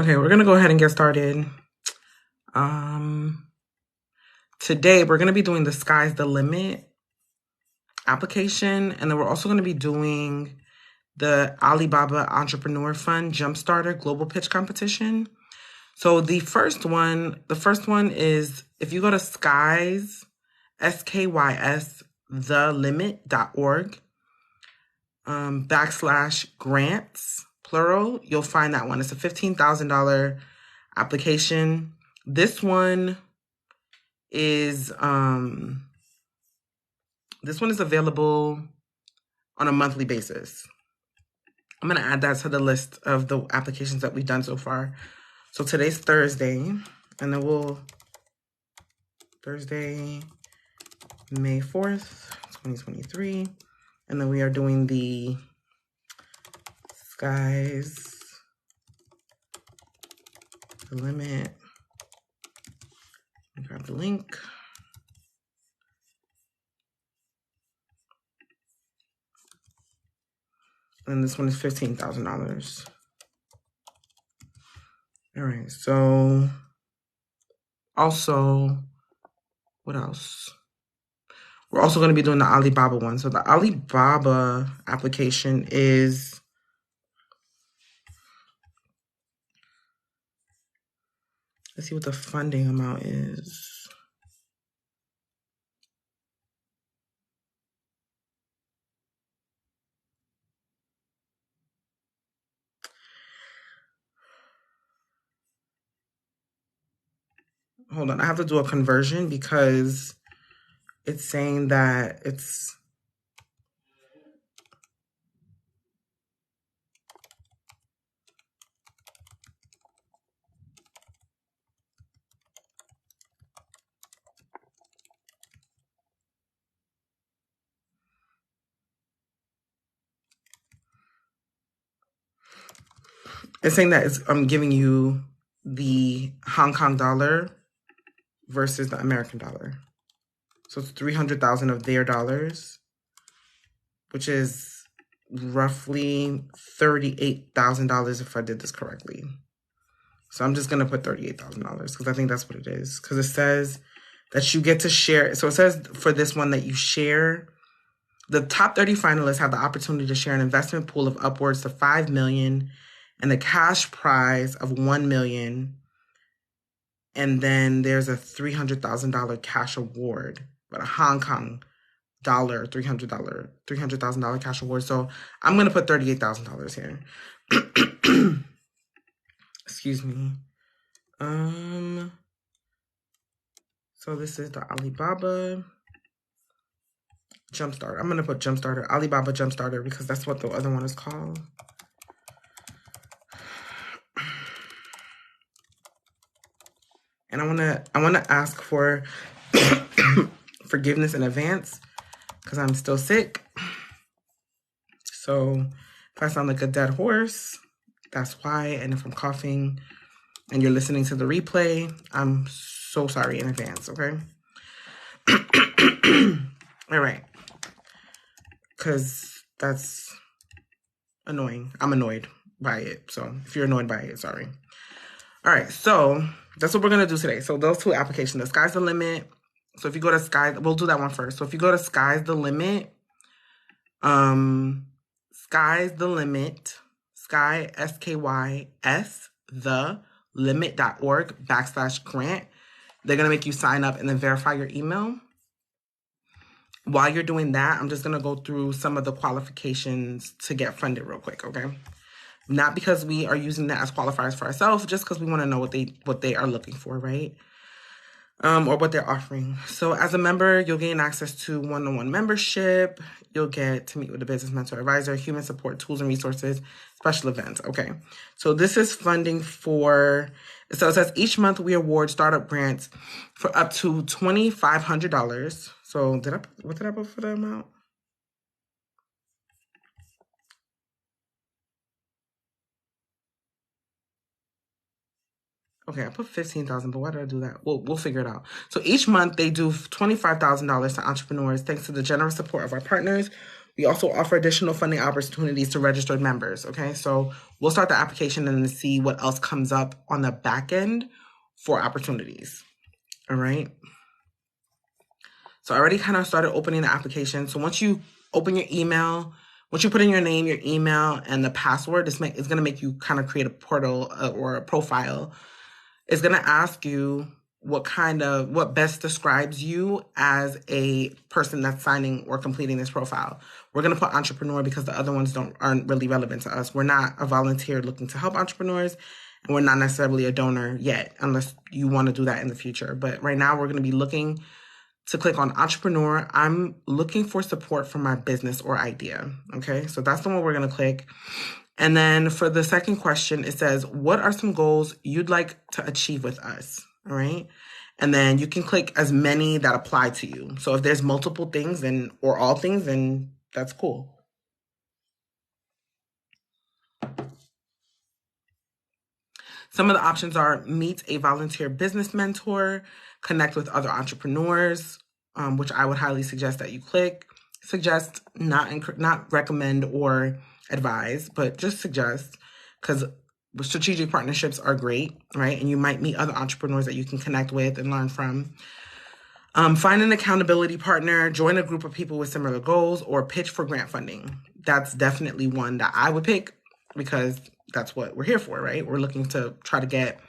Okay, we're gonna go ahead and get started. Today we're gonna be doing the Sky's the Limit application, and then we're also gonna be doing the Alibaba Entrepreneur Fund Jumpstarter Global Pitch Competition. So the first one is if you go to Skys, SKYS, thelimit.org, /grants, plural, you'll find that one. It's a $15,000 application. This one is available on a monthly basis. I'm going to add that to the list of the applications that we've done so far. So today's Thursday, and then Thursday, May 4th, 2023. And then we are doing the Sky's the Limit. Grab the link. And this one is $15,000. All right, so also, what else? We're also going to be doing the Alibaba one. So the Alibaba application is, let's see what the funding amount is. Hold on, I have to do a conversion because it's saying that it's saying that I'm giving you the Hong Kong dollar versus the American dollar. So it's 300,000 of their dollars, which is roughly $38,000 if I did this correctly. So I'm just going to put $38,000 because I think that's what it is. Because it says that you get to share. So it says for this one that you share. The top 30 finalists have the opportunity to share an investment pool of upwards to $5 million and a cash prize of $1 million. And then there's a $300,000 cash award, but a Hong Kong dollar, $300,000 cash award. So I'm going to put $38,000 here. Excuse me. So this is the Alibaba Jumpstarter. I'm going to put Jumpstarter, Alibaba Jumpstarter, because that's what the other one is called. And I want to ask for forgiveness in advance because I'm still sick. So if I sound like a dead horse, that's why. And if I'm coughing and you're listening to the replay, I'm so sorry in advance, okay? All right. Because that's annoying. I'm annoyed by it. So if you're annoyed by it, sorry. All right. So that's what we're going to do today. So those two applications, the Sky's the Limit. So if you go to Sky, we'll do that one first. So if you go to Sky's the Limit, Sky's the Limit, Sky, SKYS, thelimit.org /grant. They're going to make you sign up and then verify your email. While you're doing that, I'm just going to go through some of the qualifications to get funded real quick, okay? Not because we are using that as qualifiers for ourselves, just because we want to know what they are looking for, right? Or what they're offering. So as a member, you'll gain access to one-on-one membership. You'll get to meet with a business mentor advisor, human support, tools and resources, special events. Okay. So this is funding so it says each month we award startup grants for up to $2,500. So what did I put for the amount? Okay, I put 15,000, but why did I do that? We'll figure it out. So each month they do $25,000 to entrepreneurs thanks to the generous support of our partners We also offer additional funding opportunities to registered members, okay? So we'll start the application and then see what else comes up on the back end for opportunities, all right? So I already kind of started opening the application. So once you open your email, once you put in your name, your email, and the password, it's going to make you kind of create a portal or a profile. It's going to ask you what best describes you as a person that's signing or completing this profile. We're going to put entrepreneur because the other ones aren't really relevant to us. We're not a volunteer looking to help entrepreneurs, and we're not necessarily a donor yet, unless you want to do that in the future. But right now, we're going to be looking to click on entrepreneur. I'm looking for support for my business or idea. Okay, so that's the one we're going to click. And then for the second question, it says, what are some goals you'd like to achieve with us? All right. And then you can click as many that apply to you. So if there's multiple things or all things, then that's cool. Some of the options are meet a volunteer business mentor, connect with other entrepreneurs, which I would highly suggest that you click. Suggest, not recommend or advise, but just suggest, because strategic partnerships are great, right? And you might meet other entrepreneurs that you can connect with and learn from. Find an accountability partner, join a group of people with similar goals, or pitch for grant funding. That's definitely one that I would pick because that's what we're here for, right? We're looking to try to get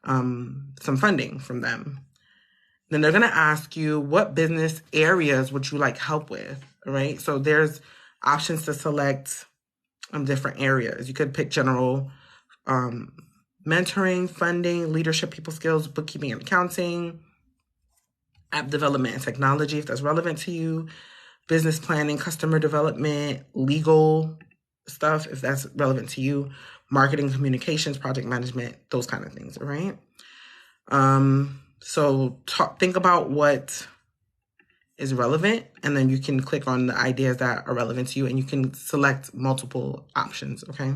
some funding from them. Then they're going to ask you, what business areas would you like help with, right? So there's options to select different areas. You could pick general mentoring, funding, leadership, people skills, bookkeeping and accounting, app development and technology, if that's relevant to you, business planning, customer development, legal stuff, if that's relevant to you, marketing, communications, project management, those kind of things, all right? So think about what is relevant, and then you can click on the ideas that are relevant to you, and you can select multiple options, okay?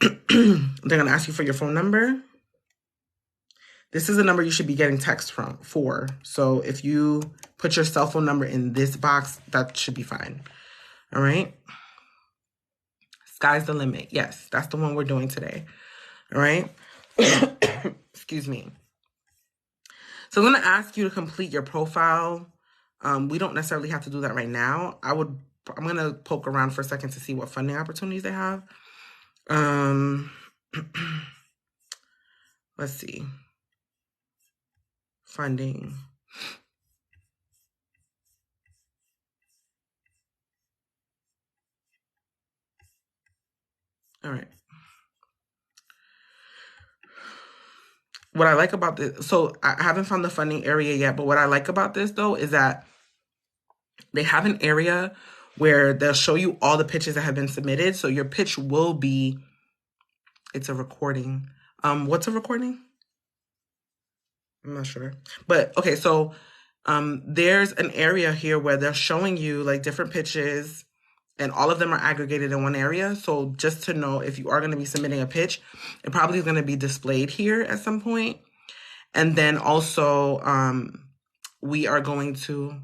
They're going to ask you for your phone number. This is a number you should be getting text for. So if you put your cell phone number in this box, that should be fine, all right? Sky's the limit. Yes, that's the one we're doing today, all right? Excuse me. So I'm going to ask you to complete your profile. We don't necessarily have to do that right now. I'm going to poke around for a second to see what funding opportunities they have. Let's see. Funding. All right. What I like about this, so I haven't found the funding area yet, but what I like about this though is that they have an area where they'll show you all the pitches that have been submitted. So your pitch will be, it's a recording. What's a recording? I'm not sure. But okay, so there's an area here where they're showing you like different pitches, and all of them are aggregated in one area. So just to know, if you are going to be submitting a pitch, it probably is going to be displayed here at some point. And then also, we are going to,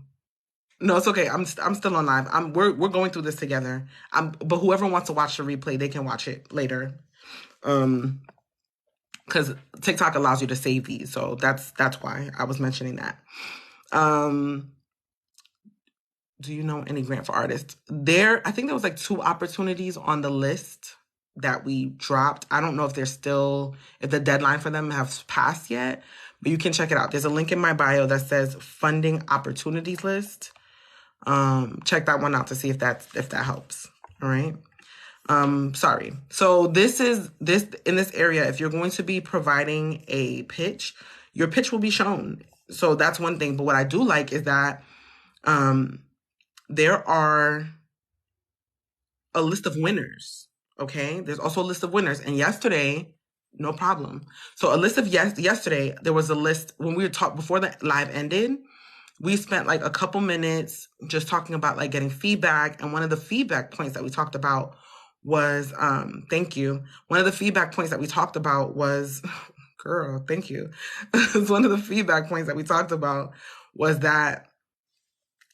no, it's okay. I'm still on live. We're going through this together. But whoever wants to watch the replay, they can watch it later. Because TikTok allows you to save these. So that's why I was mentioning that. Do you know any grant for artists? I think there was like 2 opportunities on the list that we dropped. I don't know if if the deadline for them has passed yet, but you can check it out. There's a link in my bio that says funding opportunities list. Check that one out to see if that helps. All right. Sorry. So in this area, if you're going to be providing a pitch, your pitch will be shown. So that's one thing. But what I do like is that, there are a list of winners, okay? There's also a list of winners. And yesterday, no problem. So a list of yesterday, there was a list when we were before the live ended. We spent like a couple minutes just talking about like getting feedback. And one of the feedback points that we talked about was, thank you. One of the feedback points that we talked about was, girl, thank you. One of the feedback points that we talked about was that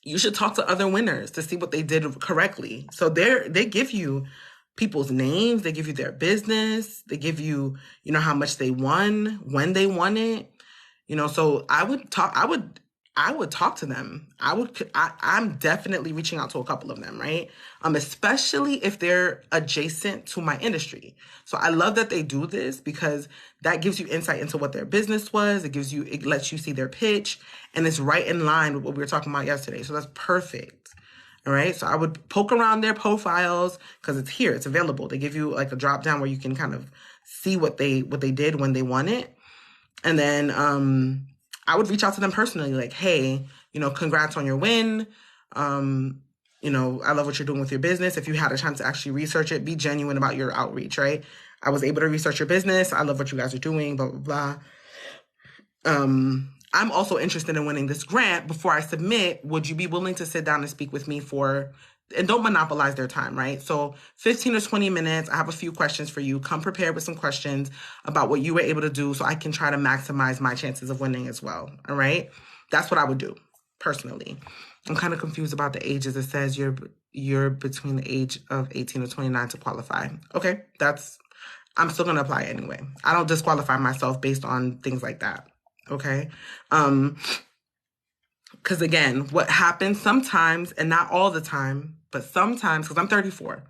you should talk to other winners to see what they did correctly. So they give you people's names, they give you their business, they give you, how much they won, when they won it. So I would talk to them. I'm definitely reaching out to a couple of them, right? Especially if they're adjacent to my industry. So I love that they do this because that gives you insight into what their business was. It lets you see their pitch, and it's right in line with what we were talking about yesterday. So that's perfect. All right. So I would poke around their profiles because it's here, it's available. They give you like a drop down where you can kind of see what they did when they won it. And then I would reach out to them personally, like, hey, congrats on your win. I love what you're doing with your business. If you had a chance to actually research it, be genuine about your outreach, right? I was able to research your business. I love what you guys are doing, blah, blah, blah. I'm also interested in winning this grant. Before I submit, would you be willing to sit down and speak with me and don't monopolize their time, right? So 15 or 20 minutes, I have a few questions for you. Come prepared with some questions about what you were able to do so I can try to maximize my chances of winning as well, all right? That's what I would do, personally. I'm kind of confused about the ages. It says you're between the age of 18 or 29 to qualify. Okay, I'm still going to apply anyway. I don't disqualify myself based on things like that, okay? Because again, what happens sometimes, and not all the time, but sometimes, because I'm 34,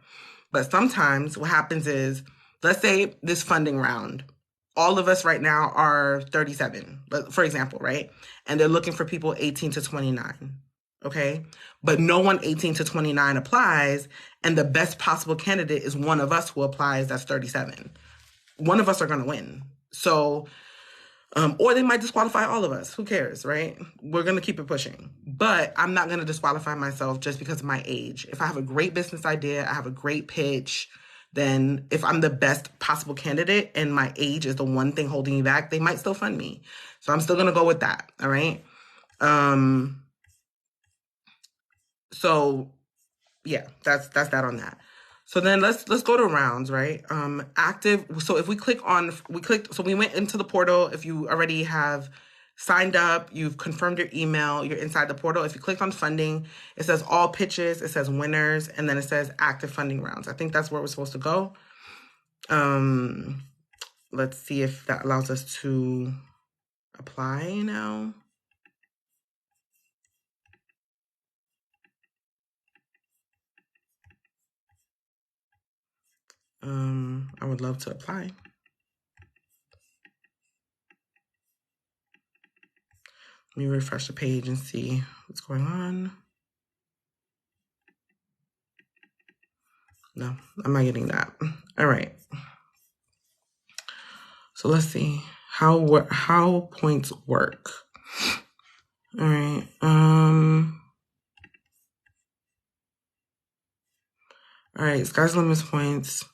but sometimes what happens is, let's say this funding round, all of us right now are 37, for example, right? And they're looking for people 18 to 29, okay? But no one 18 to 29 applies, and the best possible candidate is one of us who applies that's 37. One of us are going to win. So, or they might disqualify all of us. Who cares, right? We're going to keep it pushing. But I'm not going to disqualify myself just because of my age. If I have a great business idea, I have a great pitch, then if I'm the best possible candidate and my age is the one thing holding me back, they might still fund me. So I'm still going to go with that, all right? So yeah, that's that on that. So then let's go to rounds, right? Active. So if we so we went into the portal. If you already have signed up, you've confirmed your email, you're inside the portal. If you click on funding, it says all pitches, it says winners, and then it says active funding rounds. I think that's where we're supposed to go. Let's see if that allows us to apply now. I would love to apply. Let me refresh the page and see what's going on. No, I'm not getting that. All right. So let's see how points work. All right. All right. Sky's limits points.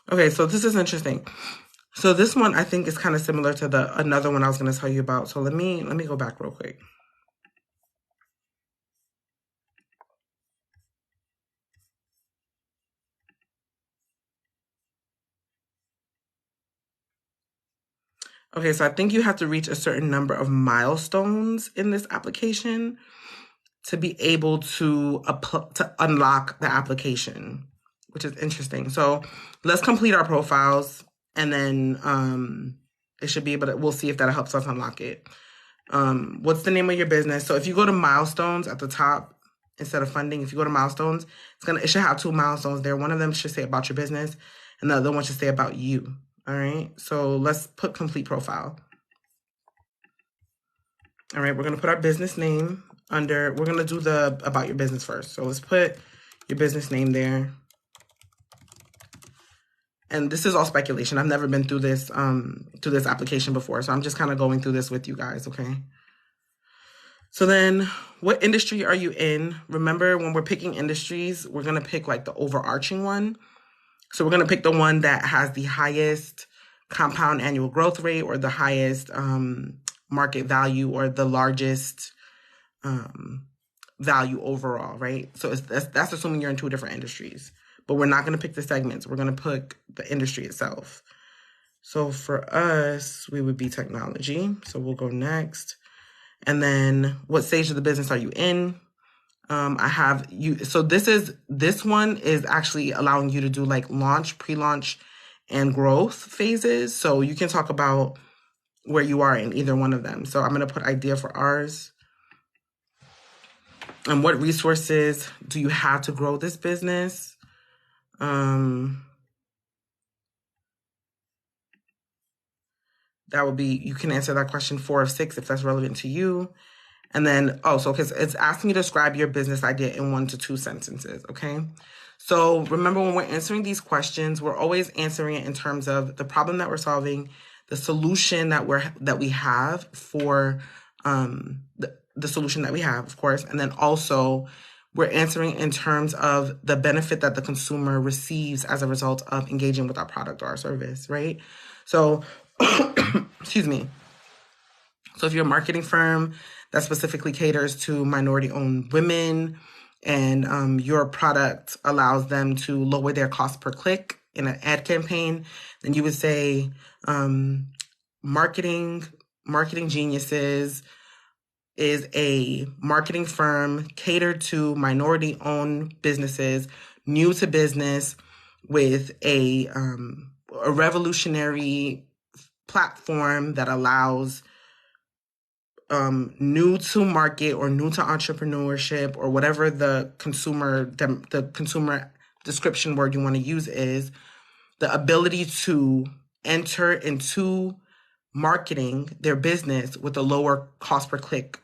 Okay, so this is interesting. So this one I think is kind of similar to another one I was going to tell you about. So let me go back real quick. Okay, so I think you have to reach a certain number of milestones in this application to be able to unlock the application, which is interesting. So let's complete our profiles, and then it should be able to, we'll see if that helps us unlock it. What's the name of your business? So if you go to milestones at the top, instead of funding, if you go to milestones, it should have 2 milestones there. One of them should say about your business, and the other one should say about you. All right, so let's put complete profile. All right, we're going to put our business name we're going to do the about your business first. So let's put your business name there. And this is all speculation. I've never been through this application before, so I'm just kind of going through this with you guys, okay? So then, what industry are you in? Remember, when we're picking industries, we're going to pick like the overarching one. So we're going to pick the one that has the highest compound annual growth rate, or the highest market value, or the largest value overall, right? So that's assuming you're in 2 different industries. But we're not going to pick the segments. We're going to pick the industry itself. So for us, we would be technology. So we'll go next. And then what stage of the business are you in? I have you. So this one is actually allowing you to do like launch, pre-launch, and growth phases. So you can talk about where you are in either one of them. So I'm going to put idea for ours. And what resources do you have to grow this business? That would be, you can answer that question 4 of 6 if that's relevant to you. And then, because it's asking you to describe your business idea in 1 to 2 sentences, okay? So remember, when we're answering these questions, we're always answering it in terms of the problem that we're solving, the solution that we have for the solution that we have, of course, and then also we're answering in terms of the benefit that the consumer receives as a result of engaging with our product or our service, right? So, excuse me. So if you're a marketing firm that specifically caters to minority-owned women, and your product allows them to lower their cost per click in an ad campaign, then you would say, Marketing Geniuses is a marketing firm catered to minority-owned businesses, new to business, with a revolutionary platform that allows new to market or new to entrepreneurship, or whatever the consumer description word you want to use is, the ability to enter into marketing their business with a lower cost per click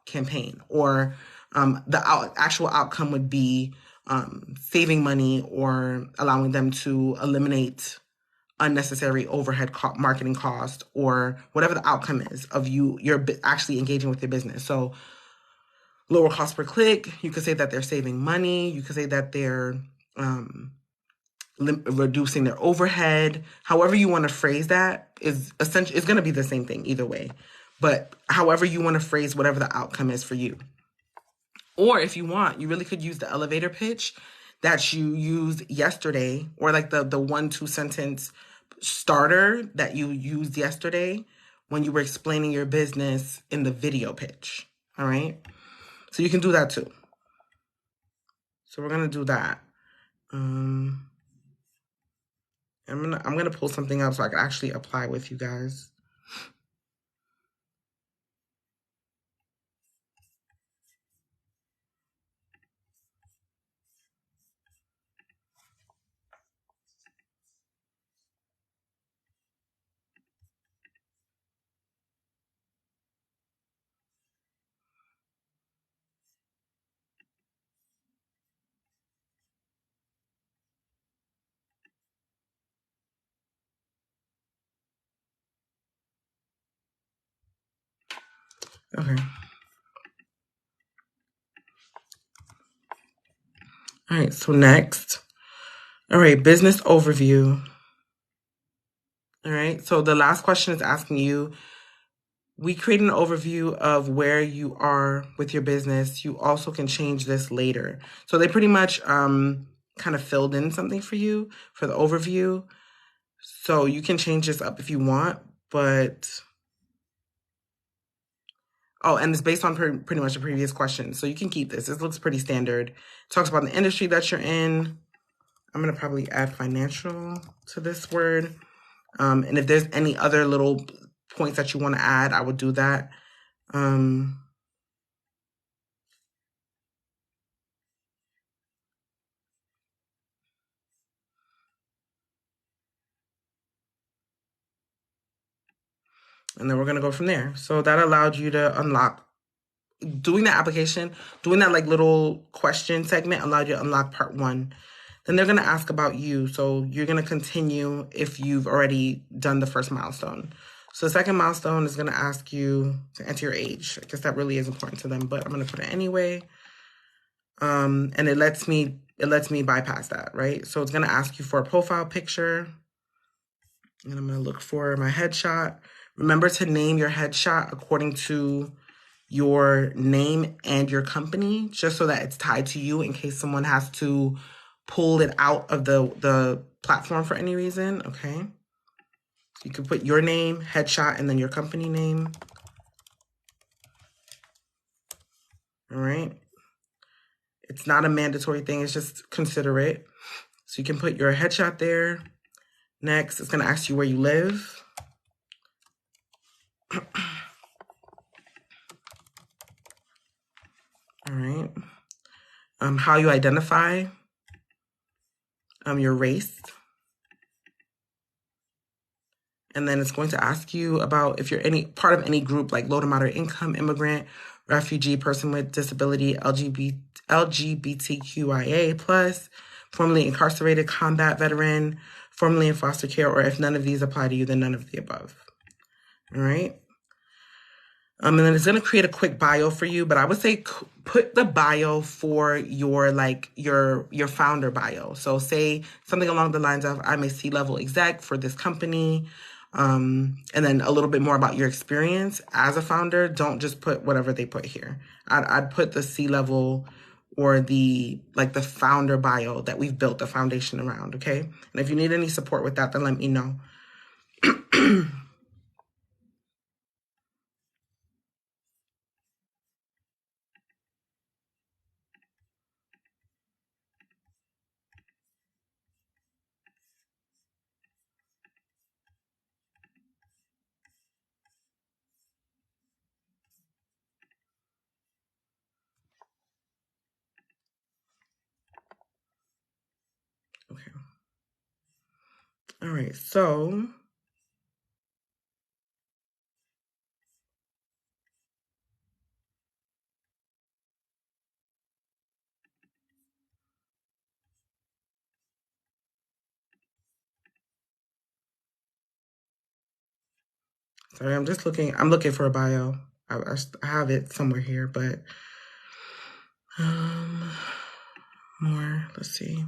campaign, or the actual outcome would be saving money, or allowing them to eliminate unnecessary overhead marketing cost, or whatever the outcome is of you're actually engaging with your business. So lower cost per click, you could say that they're saving money, you could say that they're reducing their overhead. However you want to phrase that is essentially, it's going to be the same thing either way, but however you want to phrase whatever the outcome is for you. Or if you want, you really could use the elevator pitch that you used yesterday, or like the 1-2 sentence starter that you used yesterday when you were explaining your business in the video pitch. All right. So you can do that too. So we're going to do that. I'm going to pull something up so I can actually apply with you guys. Okay. All right, so next. All right, business overview. All right, so the last question is asking you, we create an overview of where you are with your business. You also can change this later. So they pretty much kind of filled in something for you for the overview. So you can change this up if you want, but... Oh, and it's based on pretty much the previous question. So you can keep this. This looks pretty standard. It talks about the industry that you're in. I'm going to probably add financial to this word. And if there's any other little points that you want to add, I would do that. And then we're going to go from there. So that allowed you to unlock, doing that application, doing that like little question segment allowed you to unlock part 1. Then they're going to ask about you. So you're going to continue if you've already done the first milestone. So the second milestone is going to ask you to enter your age. I guess that really is important to them, but I'm going to put it anyway. And it lets me bypass that, right? So it's going to ask you for a profile picture. And I'm going to look for my headshot. Remember to name your headshot according to your name and your company, just so that it's tied to you in case someone has to pull it out of the platform for any reason, okay? You can put your name, headshot, and then your company name. All right. It's not a mandatory thing. It's just considerate. So you can put your headshot there. Next, it's going to ask you where you live. All right. How you identify. Your race. And then it's going to ask you about if you're any part of any group like low to moderate income, immigrant, refugee, person with disability, LGBTQIA+, formerly incarcerated, combat veteran, formerly in foster care, or if none of these apply to you, then none of the above. All right. And then it's going to create a quick bio for you, but I would say put the bio for your founder bio. So say something along the lines of, I'm a C-level exec for this company. And then a little bit more about your experience as a founder. Don't just put whatever they put here. I'd put the C-level or the founder bio that we've built the foundation around, okay? And if you need any support with that, then let me know. Okay. All right, so sorry, I'm looking for a bio. I have it somewhere here, but more, let's see.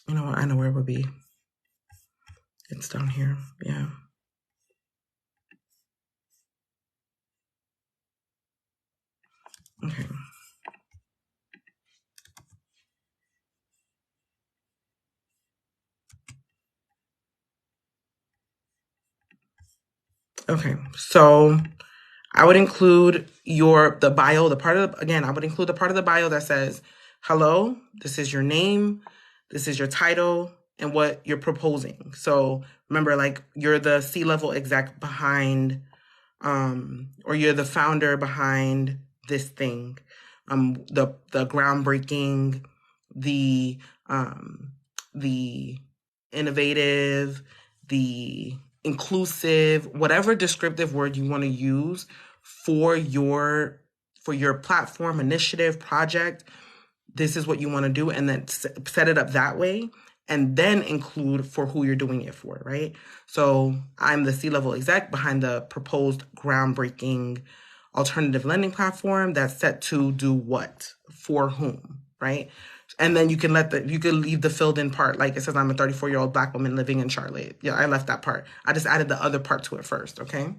You know what? I know where it would be. It's down here. Yeah. Okay. Okay. So I would include the bio, I would include the part of the bio that says, hello, this is your name, this is your title, and what you're proposing. So remember, like, you're the C-level exec behind, or you're the founder behind this thing, the groundbreaking, the innovative, the inclusive, whatever descriptive word you want to use for your platform, initiative, project. This is what you want to do, and then set it up that way, and then include for who you're doing it for, right? So I'm the C-level exec behind the proposed groundbreaking alternative lending platform that's set to do what for whom, right? And then you can leave the filled in part, like it says I'm a 34-year-old Black woman living in Charlotte. Yeah, I left that part. I just added the other part to it first, okay?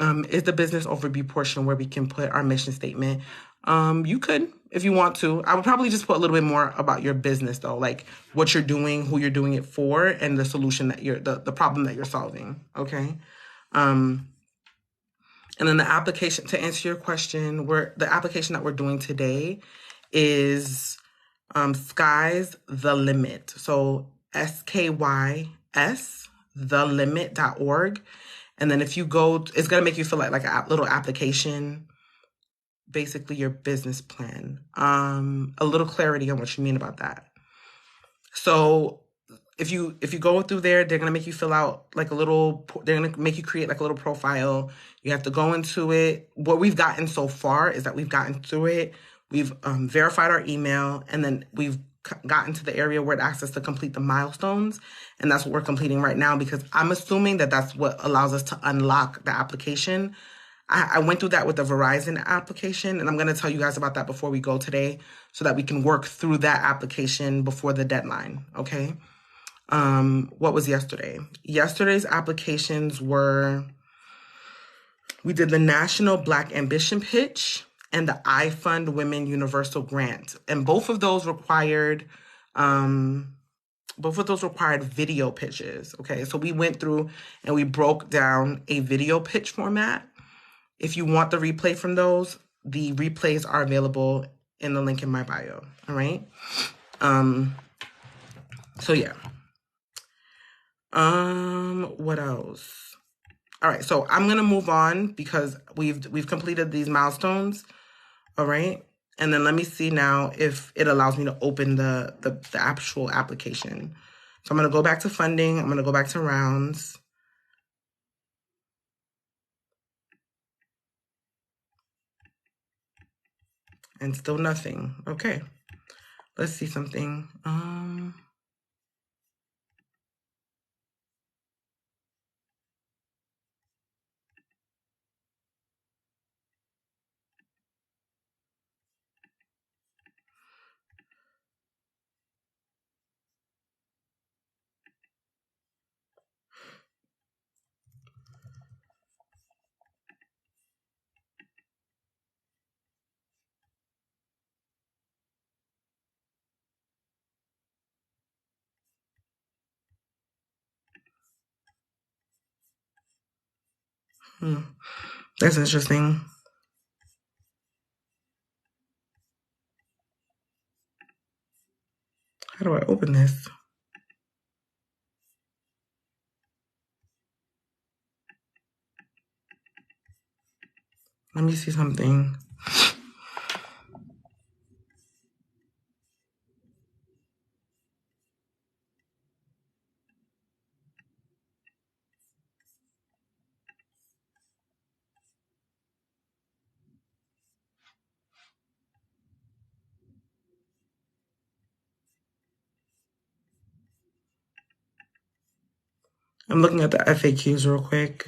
Is the business overview portion where we can put our mission statement. You could, if you want to. I would probably just put a little bit more about your business though, like what you're doing, who you're doing it for, and the solution that the problem that you're solving, okay? And then the application, to answer your question, the application that we're doing today is Sky's the Limit. So SKYS, thelimit.org. And then if you go, it's going to make you feel like a little application, basically your business plan. A little clarity on what you mean about that. So if you go through there, they're going to make you fill out they're going to make you create like a little profile. You have to go into it. What we've gotten so far is that we've gotten through it. We've verified our email, and then we've gotten to the area where it asks us to complete the milestones. And that's what we're completing right now, because I'm assuming that that's what allows us to unlock the application. I went through that with the Verizon application, and I'm going to tell you guys about that before we go today so that we can work through that application before the deadline, okay? What was yesterday? Yesterday's applications were, we did the National Black Ambition Pitch and the I Fund Women Universal Grant. And both of those required video pitches, okay? So we went through and we broke down a video pitch format. If you want the replay from those, the replays are available in the link in my bio, all right? So yeah. What else? All right, so I'm gonna move on because we've completed these milestones, all right? And then let me see now if it allows me to open the actual application. So I'm gonna go back to funding, I'm gonna go back to rounds. And still nothing. Okay, let's see something. I'm That's interesting. How do I open this? Let me see something. I'm looking at the FAQs real quick.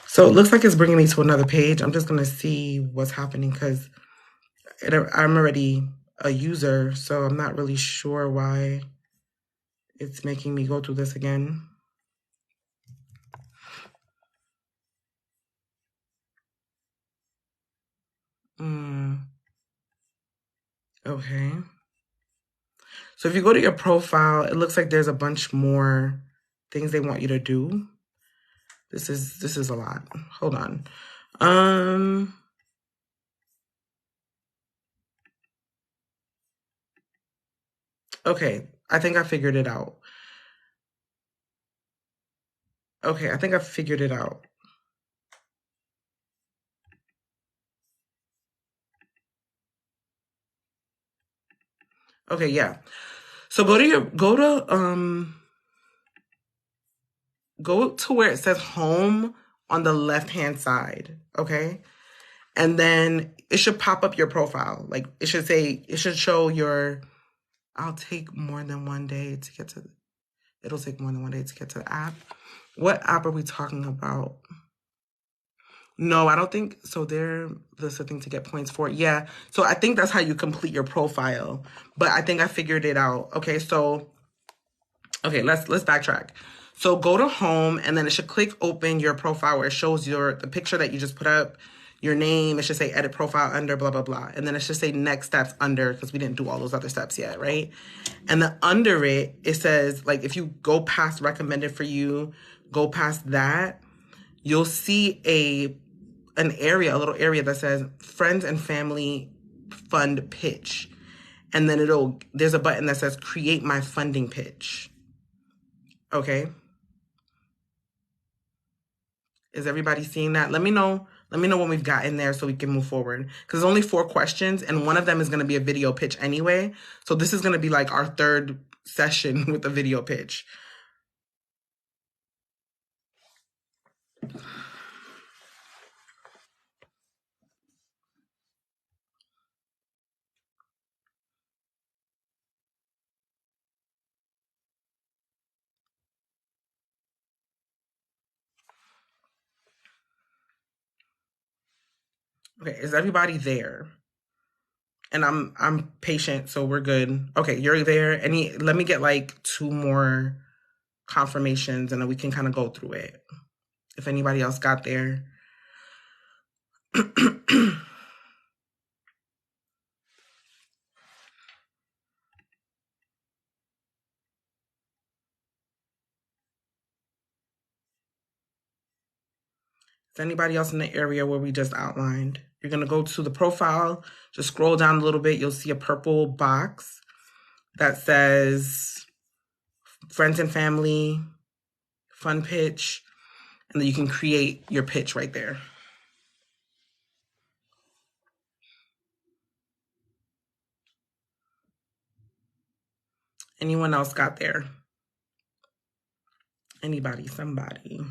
So it looks like it's bringing me to another page. I'm just going to see what's happening because I'm already a user, so I'm not really sure why it's making me go through this again. Okay. So if you go to your profile, it looks like there's a bunch more things they want you to do. This is a lot. Hold on. Okay, I think I figured it out. Okay, I think I figured it out. Okay, yeah. So go to where it says home on the left-hand side, okay? And then it should pop up your profile. Like it should show your, I'll take more than one day to get to, it'll take more than one day to get to the app. What app are we talking about? No, I don't think so. There's a thing to get points for. Yeah. So I think that's how you complete your profile. But I think I figured it out. Okay, so let's backtrack. So go to home and then it should click open your profile where it shows the picture that you just put up, your name. It should say edit profile under blah, blah, blah. And then it should say next steps under, because we didn't do all those other steps yet, right? And then under it, it says, like, if you go past recommended for you, go past that, you'll see a little area that says friends and family fund pitch. And then there's a button that says create my funding pitch. Okay. Is everybody seeing that? Let me know when we've gotten there so we can move forward. Because there's only 4 questions and one of them is going to be a video pitch anyway. So this is going to be like our 3rd session with a video pitch. Okay, is everybody there? And I'm patient, so we're good. Okay, you're there. Let me get like 2 more confirmations and then we can kind of go through it. If anybody else got there. Is anybody else in the area where we just outlined? You're going to go to the profile, just scroll down a little bit. You'll see a purple box that says friends and family, fun pitch, and then you can create your pitch right there. Anyone else got there? Anybody, somebody.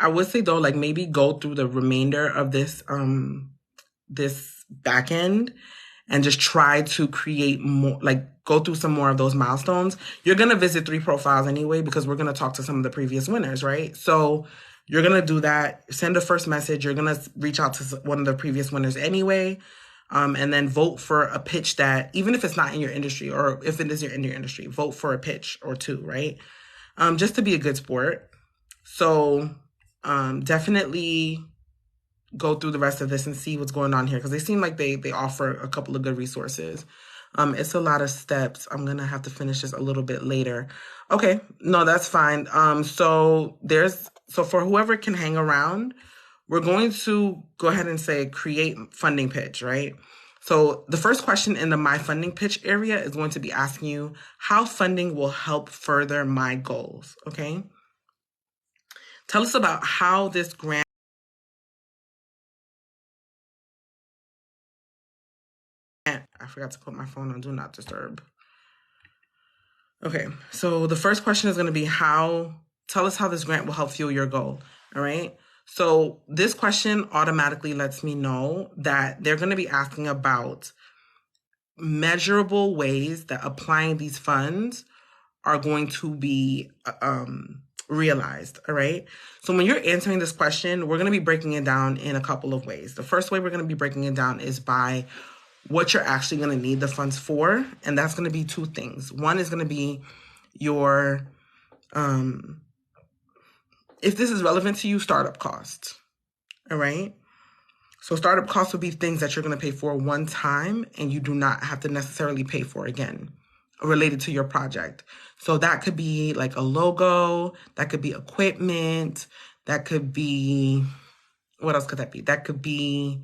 I would say though, like maybe go through the remainder of this back end and just try to create more, like go through some more of those milestones. You're going to visit 3 profiles anyway, because we're going to talk to some of the previous winners, right? So you're going to do that, send a first message. You're going to reach out to one of the previous winners anyway. And then vote for a pitch that, even if it's not in your industry, or if it is in your industry, vote for a pitch or 2, right? Just to be a good sport. So definitely go through the rest of this and see what's going on here, because they seem like they offer a couple of good resources. It's a lot of steps. I'm gonna have to finish this a little bit later. Okay, no, that's fine. So for whoever can hang around, we're going to go ahead and say create funding pitch, right? So the first question in the my funding pitch area is going to be asking you how funding will help further my goals. Okay. Tell us about how this grant. I forgot to put my phone on Do Not Disturb. Okay, so the first question is going to be tell us how this grant will help fuel your goal. All right. So this question automatically lets me know that they're going to be asking about measurable ways that applying these funds are going to be realized. All right. So when you're answering this question, we're going to be breaking it down in a couple of ways. The first way we're going to be breaking it down is by what you're actually going to need the funds for. And that's going to be 2 things. One is going to be your, if this is relevant to you, startup costs. All right. So startup costs will be things that you're going to pay for one time and you do not have to necessarily pay for again, related to your project. So that could be like a logo, that could be equipment, that could be, what else could that be? That could be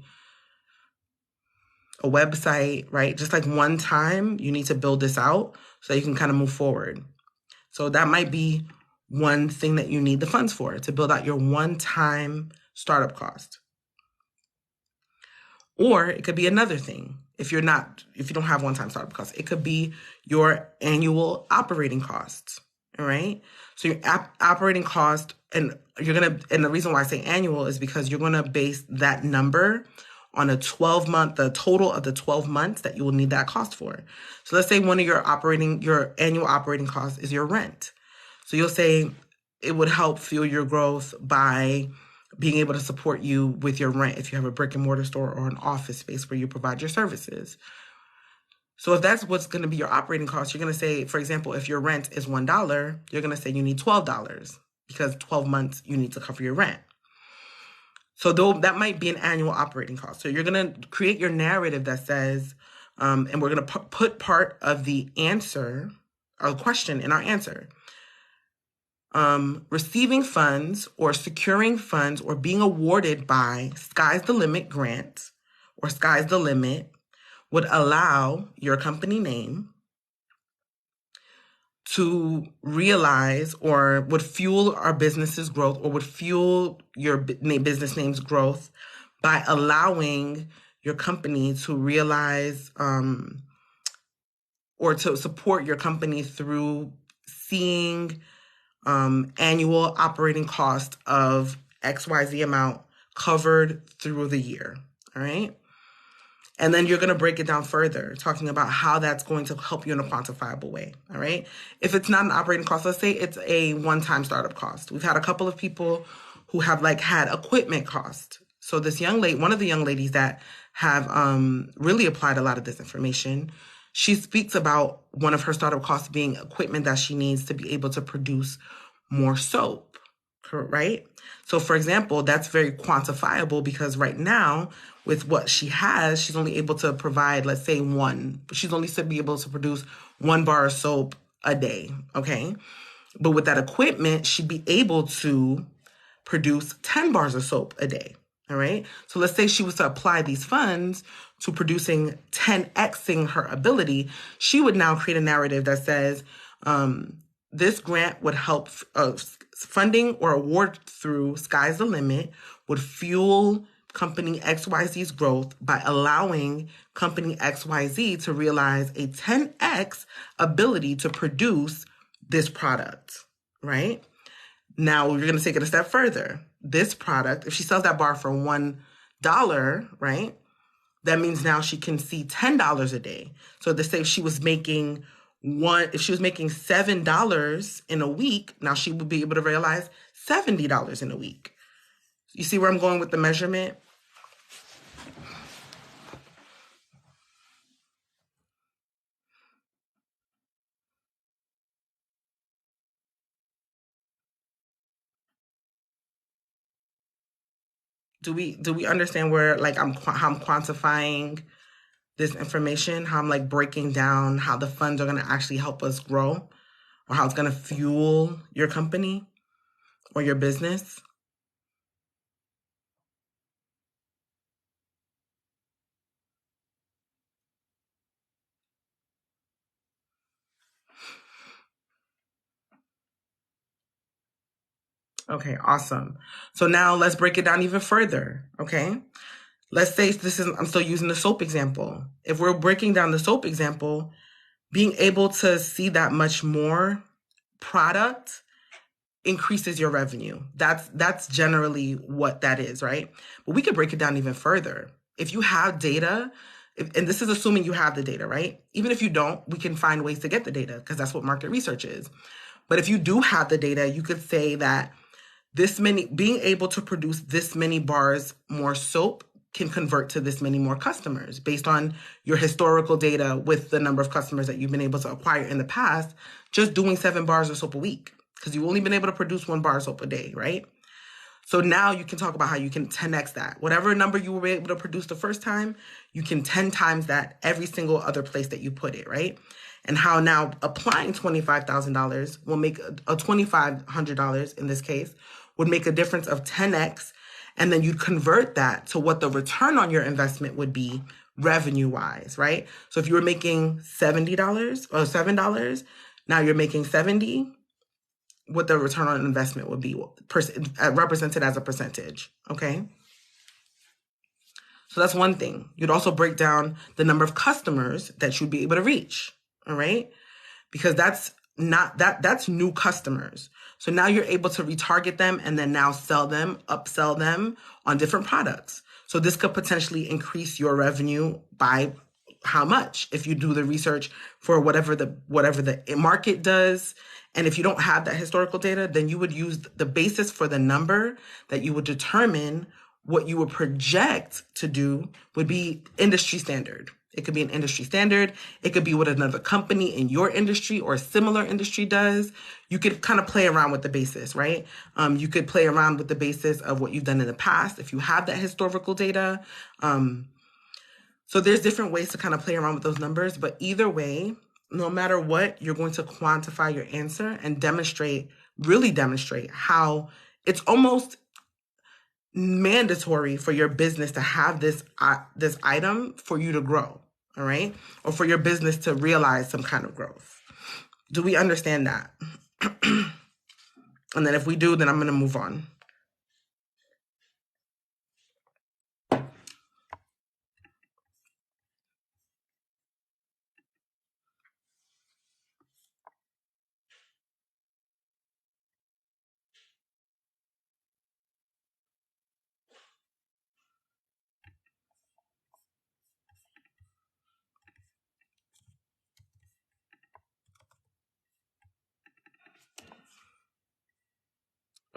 a website, right? Just like one time you need to build this out so that you can kind of move forward. So that might be one thing that you need the funds for, to build out your one-time startup cost. Or it could be another thing. If you don't have one-time startup costs, it could be your annual operating costs. All right. So your operating cost, and the reason why I say annual is because you're going to base that number on the total of the 12 months that you will need that cost for. So let's say one of your annual operating costs is your rent. So you'll say it would help fuel your growth by being able to support you with your rent if you have a brick and mortar store or an office space where you provide your services. So if that's what's going to be your operating cost, you're going to say, for example, if your rent is $1, you're going to say you need $12 because 12 months you need to cover your rent. So though that might be an annual operating cost. So you're going to create your narrative that says, and we're going to put part of the answer or question in our answer. Receiving funds or securing funds or being awarded by Sky's the Limit grant or Sky's the Limit would allow your company name to realize or would fuel our business's growth or would fuel your business name's growth by allowing your company to realize or to support your company through seeing annual operating cost of XYZ amount covered through the year, all right? And then you're going to break it down further, talking about how that's going to help you in a quantifiable way, all right? If it's not an operating cost, let's say it's a one-time startup cost. We've had a couple of people who have had equipment cost. So this young lady, one of the young ladies that have really applied a lot of this information, she speaks about one of her startup costs being equipment that she needs to be able to produce more soap, right? So for example, that's very quantifiable because right now with what she has, she's only able to provide, let's say she's only to be able to produce 1 bar of soap a day, okay? But with that equipment, she'd be able to produce 10 bars of soap a day, all right? So let's say she was to apply these funds to producing 10xing her ability, she would now create a narrative that says, this grant would help funding or award through Sky's the Limit would fuel company XYZ's growth by allowing company XYZ to realize a 10x ability to produce this product, right? Now you're going to take it a step further. This product, if she sells that bar for $1, right? That means now she can see $10 a day. So to say if she was making $7 in a week, now she would be able to realize $70 in a week. You see where I'm going with the measurement? Do we understand where how I'm quantifying this information, how I'm breaking down how the funds are going to actually help us grow or how it's going to fuel your company or your business? Okay, awesome. So now let's break it down even further, okay? Let's say I'm still using the soap example. If we're breaking down the soap example, being able to see that much more product increases your revenue. That's generally what that is, right? But we could break it down even further. If you have data, and this is assuming you have the data, right? Even if you don't, we can find ways to get the data because that's what market research is. But if you do have the data, you could say that being able to produce this many bars more soap can convert to this many more customers based on your historical data with the number of customers that you've been able to acquire in the past, just doing 7 bars of soap a week, because you've only been able to produce 1 bar of soap a day, right? So now you can talk about how you can 10x that. Whatever number you were able to produce the first time, you can 10 times that every single other place that you put it, right? And how now applying $25,000 will make $2,500 in this case, would make a difference of 10x. And then you'd convert that to what the return on your investment would be revenue-wise, right? So if you were making $70 or $7, now you're making $70, what the return on investment would be represented as a percentage, okay? So that's one thing. You'd also break down the number of customers that you'd be able to reach, all right? Because that's new customers. So now you're able to retarget them and then now upsell them on different products. So this could potentially increase your revenue by how much if you do the research for whatever the market does. And if you don't have that historical data, then you would use the basis for the number that you would determine what you would project to do would be industry standard. It could be an industry standard. It could be what another company in your industry or a similar industry does. You could kind of play around with the basis, right? You could play around with the basis of what you've done in the past if you have that historical data. So there's different ways to kind of play around with those numbers, but either way, no matter what, you're going to quantify your answer and really demonstrate how it's almost mandatory for your business to have this item for you to grow, all right? Or for your business to realize some kind of growth. Do we understand that? And then if we do, then I'm going to move on.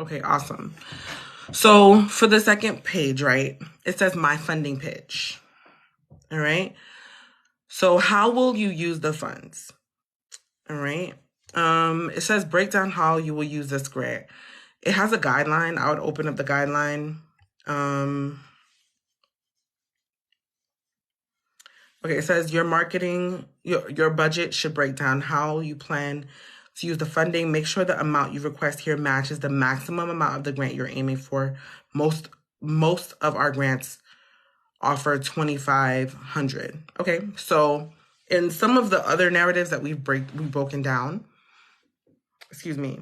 Okay, awesome. So for the second page, right, it says my funding pitch. All right. So how will you use the funds? All right. It says break down how you will use this grant. It has a guideline. I would open up the guideline. Okay, it says your marketing, your budget should break down how you plan to use the funding. Make sure the amount you request here matches the maximum amount of the grant you're aiming for. Most of our grants offer $2,500. Okay, so in some of the other narratives that we've broken down, excuse me,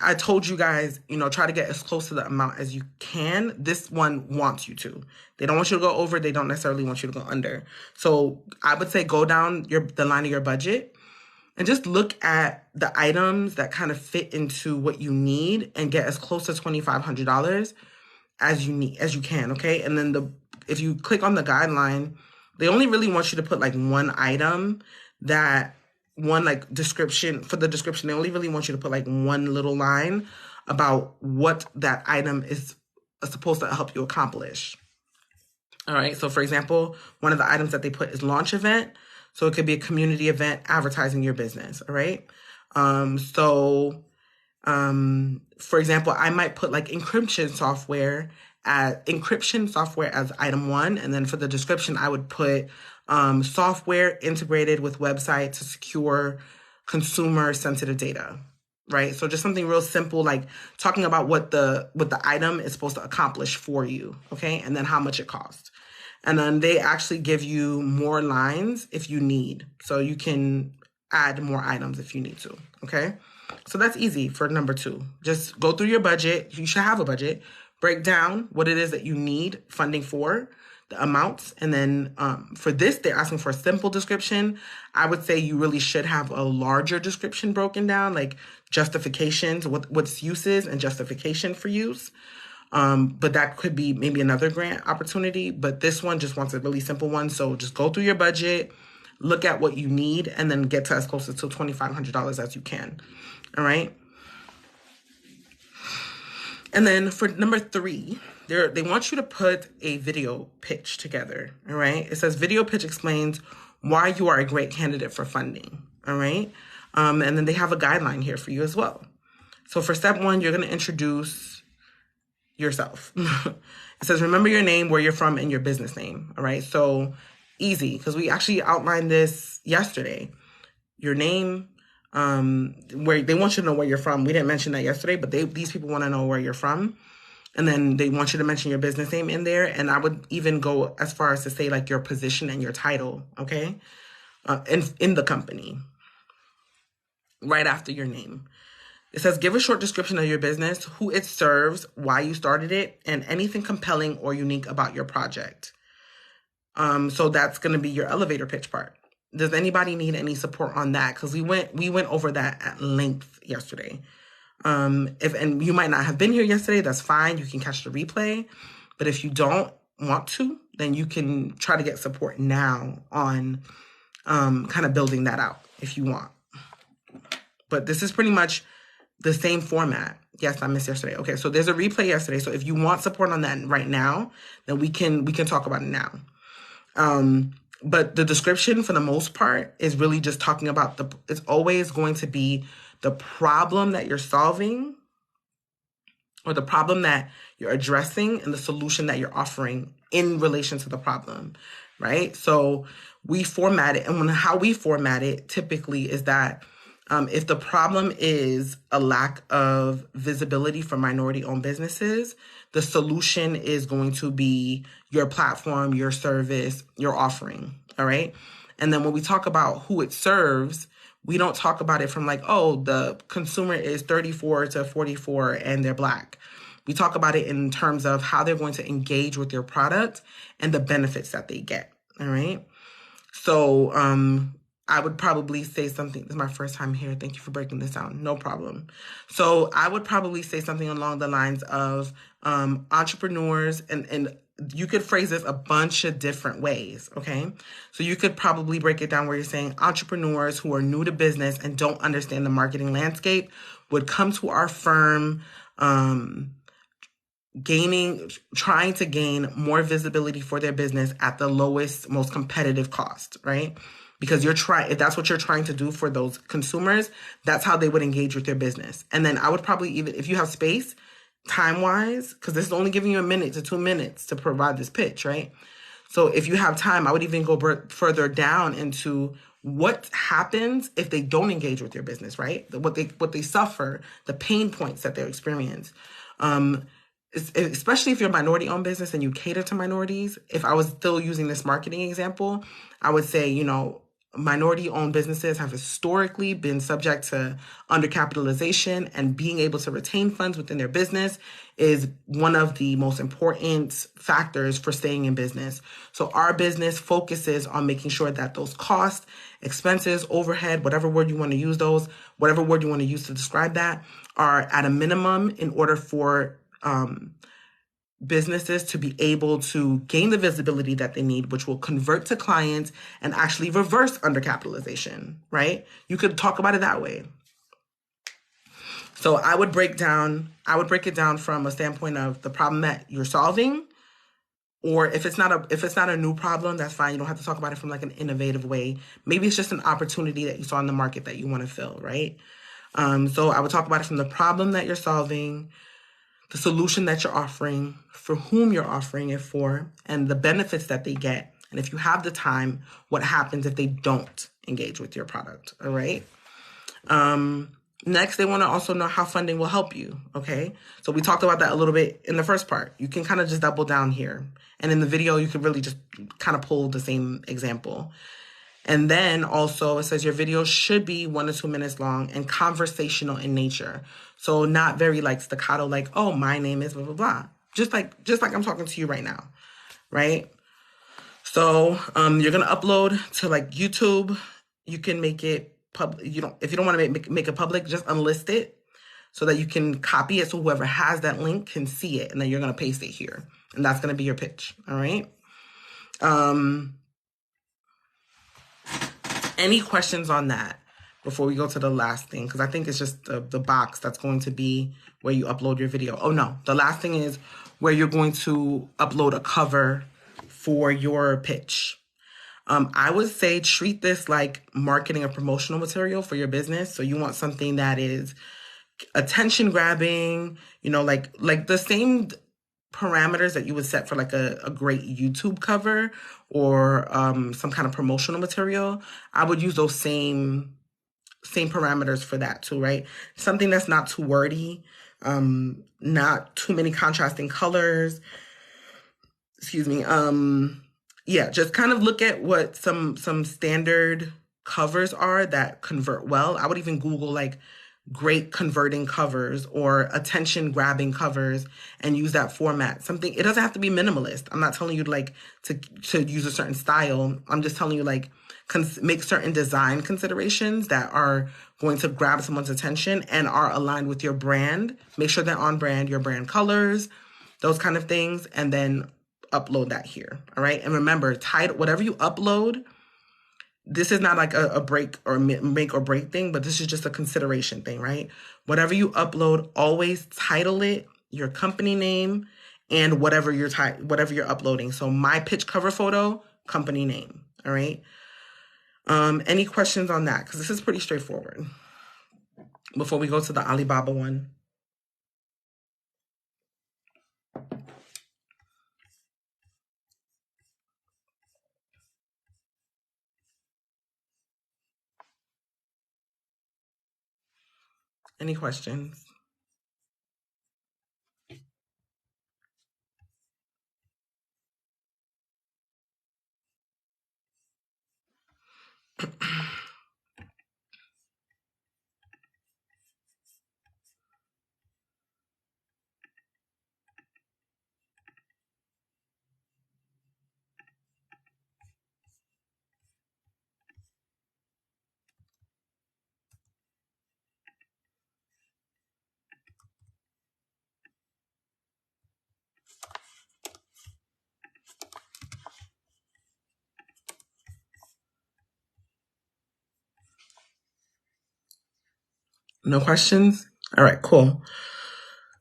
I told you guys, try to get as close to the amount as you can. This one wants you to. They don't want you to go over. They don't necessarily want you to go under. So I would say go down the line of your budget and just look at the items that kind of fit into what you need and get as close to $2,500 as you can, okay? And then if you click on the guideline, they only really want you to put like one item description. For the description, they only really want you to put like one little line about what that item is supposed to help you accomplish. All right, so for example, one of the items that they put is launch event. So it could be a community event advertising your business, all right? For example, I might put like encryption software as item 1. And then for the description, I would put software integrated with website to secure consumer sensitive data, right? So just something real simple, like talking about what the item is supposed to accomplish for you, okay? And then how much it costs. And then they actually give you more lines if you need. So you can add more items if you need to, okay? So that's easy for number 2. Just go through your budget. You should have a budget. Break down what it is that you need funding for, the amounts. And then for this, they're asking for a simple description. I would say you really should have a larger description broken down, like justifications, what's uses and justification for use. But that could be maybe another grant opportunity. But this one just wants a really simple one. So just go through your budget, look at what you need, and then get to as close to $2,500 as you can. All right. And then for number 3, they want you to put a video pitch together. All right. It says video pitch explains why you are a great candidate for funding. All right. And then they have a guideline here for you as well. So for step 1, you're going to introduce yourself. It says, remember your name, where you're from, and your business name. All right. So easy, because we actually outlined this yesterday. Your name, where they want you to know where you're from. We didn't mention that yesterday, but these people want to know where you're from. And then they want you to mention your business name in there. And I would even go as far as to say like your position and your title, okay? In the company, right after your name. It says, give a short description of your business, who it serves, why you started it, and anything compelling or unique about your project. So that's going to be your elevator pitch part. Does anybody need any support on that? Because we went over that at length yesterday. And you might not have been here yesterday, that's fine. You can catch the replay. But if you don't want to, then you can try to get support now on kind of building that out if you want. But this is pretty much the same format. Yes, I missed yesterday. Okay, so there's a replay yesterday. So if you want support on that right now, then we can talk about it now. But the description for the most part is really just talking about it's always going to be the problem that you're solving or the problem that you're addressing and the solution that you're offering in relation to the problem, right? So we format it, and how we format it typically is that if the problem is a lack of visibility for minority-owned businesses, the solution is going to be your platform, your service, your offering, all right? And then when we talk about who it serves, we don't talk about it from like, oh, the consumer is 34 to 44 and they're Black. We talk about it in terms of how they're going to engage with your product and the benefits that they get, all right? So I would probably say something. This is my first time here. Thank you for breaking this down. No problem. So I would probably say something along the lines of entrepreneurs, and you could phrase this a bunch of different ways, okay? So you could probably break it down where you're saying entrepreneurs who are new to business and don't understand the marketing landscape would come to our firm trying to gain more visibility for their business at the lowest, most competitive cost, right? Because if that's what you're trying to do for those consumers, that's how they would engage with your business. And then I would probably even, if you have space, time-wise, because this is only giving you 1 to 2 minutes to provide this pitch, right? So if you have time, I would even go further down into what happens if they don't engage with your business, right? What they suffer, the pain points that they experience. Especially if you're a minority-owned business and you cater to minorities. If I was still using this marketing example, I would say, minority-owned businesses have historically been subject to undercapitalization, and being able to retain funds within their business is one of the most important factors for staying in business. So our business focuses on making sure that those costs, expenses, overhead, whatever word you want to use to describe that, are at a minimum in order for businesses to be able to gain the visibility that they need, which will convert to clients and actually reverse undercapitalization, right? You could talk about it that way. So I would break it down from a standpoint of the problem that you're solving, or if it's not a new problem, that's fine. You don't have to talk about it from like an innovative way. Maybe it's just an opportunity that you saw in the market that you want to fill, right? So I would talk about it from the problem that you're solving, the solution that you're offering, for whom you're offering it for, and the benefits that they get. And if you have the time, what happens if they don't engage with your product, all right? Next, they want to also know how funding will help you, okay? So we talked about that a little bit in the first part. You can kind of just double down here. And in the video, you could really just kind of pull the same example. And then also it says your video should be 1 to 2 minutes long and conversational in nature. So not very like staccato, like, oh, my name is blah, blah, blah. Just like I'm talking to you right now, right? So you're going to upload to like YouTube. You can make it public. If you don't want to make it public, just unlist it so that you can copy it. So whoever has that link can see it, and then you're going to paste it here. And that's going to be your pitch. All right. Any questions on that before we go to the last thing? Because I think it's just the box that's going to be where you upload your video. Oh, no. The last thing is where you're going to upload a cover for your pitch. I would say treat this like marketing or promotional material for your business. So you want something that is attention grabbing, like the same parameters that you would set for like a great YouTube cover or some kind of promotional material. I would use those same parameters for that too, right? Something that's not too wordy, not too many contrasting colors. Excuse me. Yeah, just kind of look at what some standard covers are that convert well. I would even Google like great converting covers or attention grabbing covers and use that format. It doesn't have to be minimalist. I'm not telling you like to use a certain style. I'm just telling you like make certain design considerations that are going to grab someone's attention and are aligned with your brand. Make sure they're on brand, your brand colors, those kind of things, and then upload that here. All right. And remember, whatever you upload, this is not like a break or make or break thing, but this is just a consideration thing, right? Whatever you upload, always title it your company name and whatever you're uploading. So my pitch cover photo, company name. All right. Any questions on that? Because this is pretty straightforward. Before we go to the Alibaba one. Any questions? No questions? All right, cool.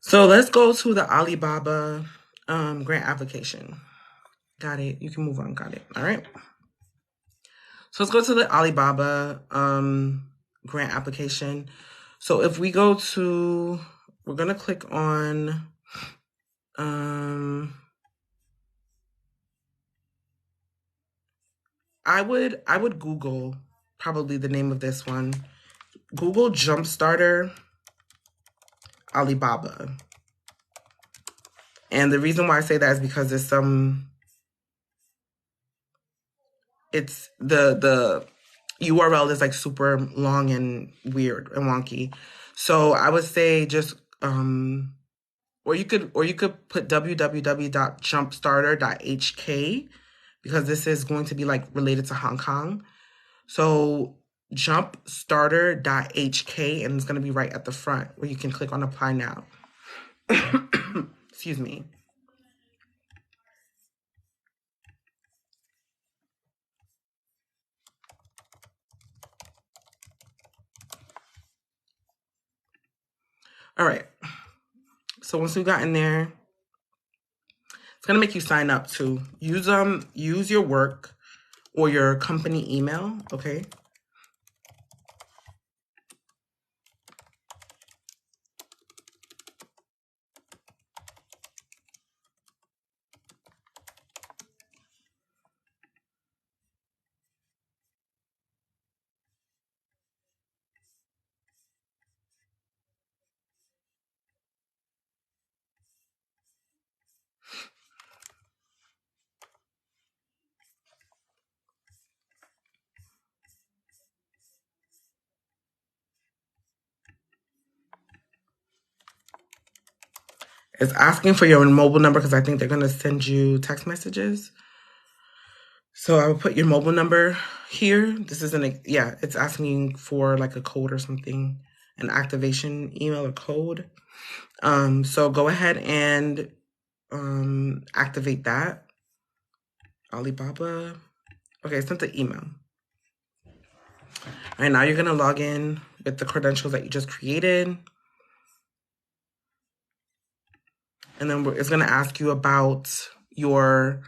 So let's go to the Alibaba grant application. Got it. You can move on. Got it. All right. So let's go to the Alibaba grant application. So if we go to, we're going to click on, I would Google probably the name of this one. Google Jumpstarter Alibaba. And the reason why I say that is because there's it's the URL is like super long and weird and wonky. So I would say just or you could put www.jumpstarter.hk because this is going to be like related to Hong Kong. So jumpstarter.hk, and it's going to be right at the front where you can click on apply now. Excuse me. All right. So once we got in there, it's going to make you sign up to use your work or your company email, okay? It's asking for your mobile number because I think they're going to send you text messages. So I will put your mobile number here. This isn't, yeah, it's asking for like a code or something, an activation email or code. So go ahead and activate that. Alibaba. Okay, I sent the email. All right, now you're going to log in with the credentials that you just created. And then it's going to ask you about your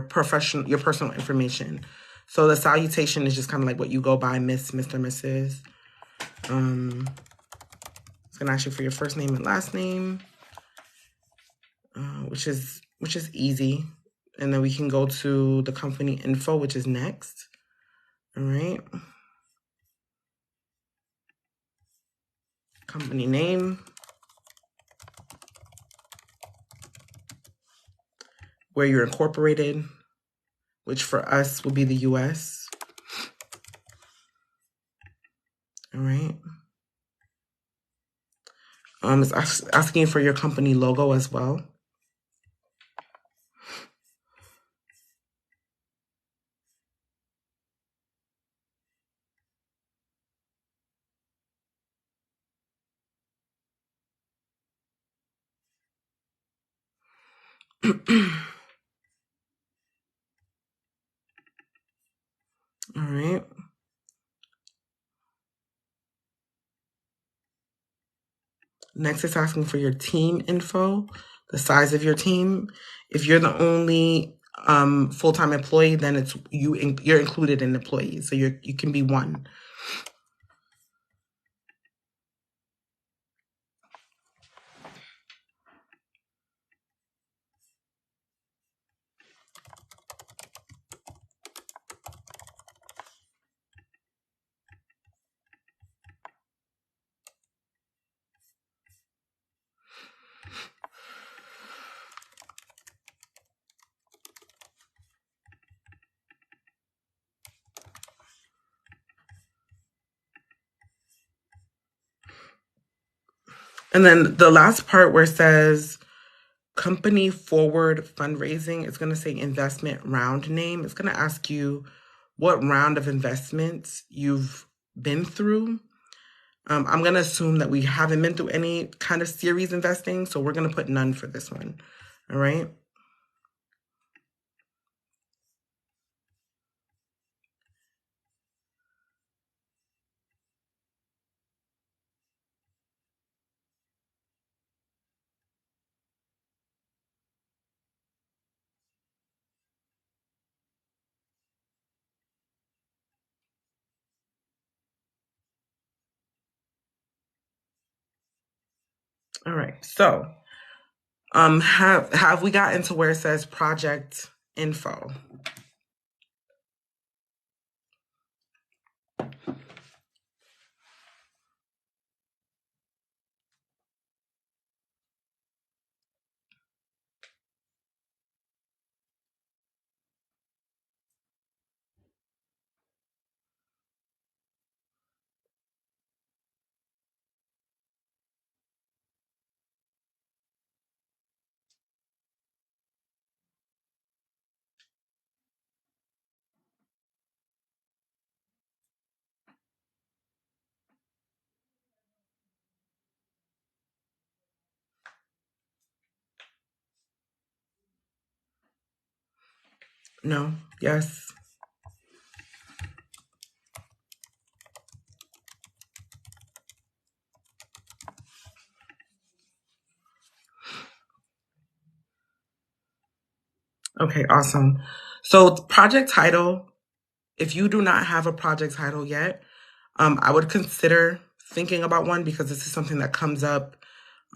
personal information. So the salutation is just kind of like what you go by, Miss, Mr., Mrs. It's going to ask you for your first name and last name, which is easy. And then we can go to the company info, which is next. All right. Company name. Where you're incorporated, which for us will be the US. All right. It's asking for your company logo as well. All right. Next, it's asking for your team info, the size of your team. If you're the only full-time employee, then it's you're included in employees. So you can be one. And then the last part where it says company forward fundraising, it's going to say investment round name. It's going to ask you what round of investments you've been through. I'm going to assume that we haven't been through any kind of series investing, so we're going to put none for this one. All right. All right. So, have we gotten to where it says project info? No. Yes. Okay, awesome. So project title, if you do not have a project title yet, I would consider thinking about one because this is something that comes up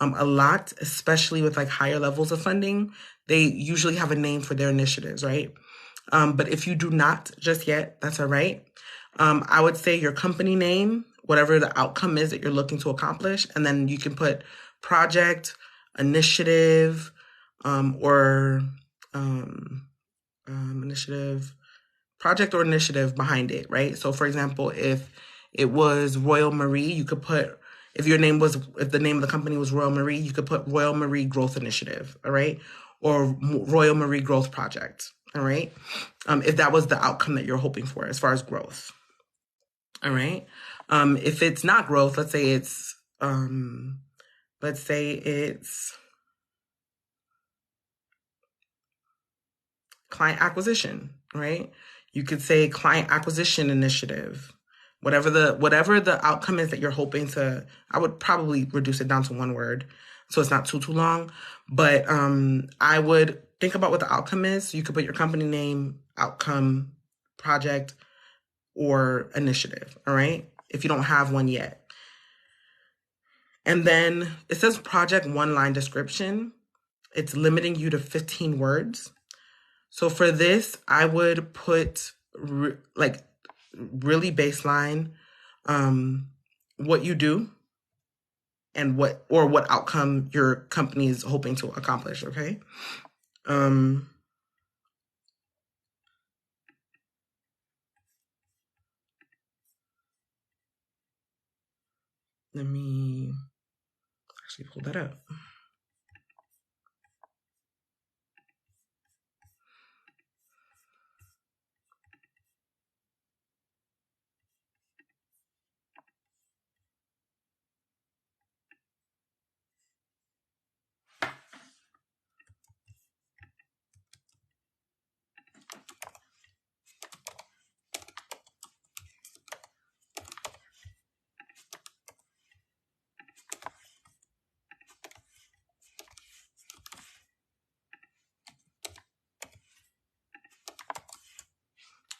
a lot, especially with like higher levels of funding. They usually have a name for their initiatives, right? But if you do not just yet, that's all right. I would say your company name, whatever the outcome is that you're looking to accomplish, and then you can put project, initiative, or initiative, project or initiative behind it, right? So for example, if it was Royal Marie, you could put, if the name of the company was Royal Marie, you could put Royal Marie Growth Initiative, all right? Or Royal Marie Growth Project, all right? If that was the outcome that you're hoping for as far as growth, all right? If it's not growth, let's say it's client acquisition, right? You could say client acquisition initiative. Whatever the outcome is that you're hoping to, I would probably reduce it down to one word so it's not too long. But I would think about what the outcome is. So you could put your company name, outcome, project, or initiative, all right? If you don't have one yet. And then it says project one-line description. It's limiting you to 15 words. So for this, I would put like really baseline what you do and what outcome your company is hoping to accomplish, okay? Let me actually pull that up.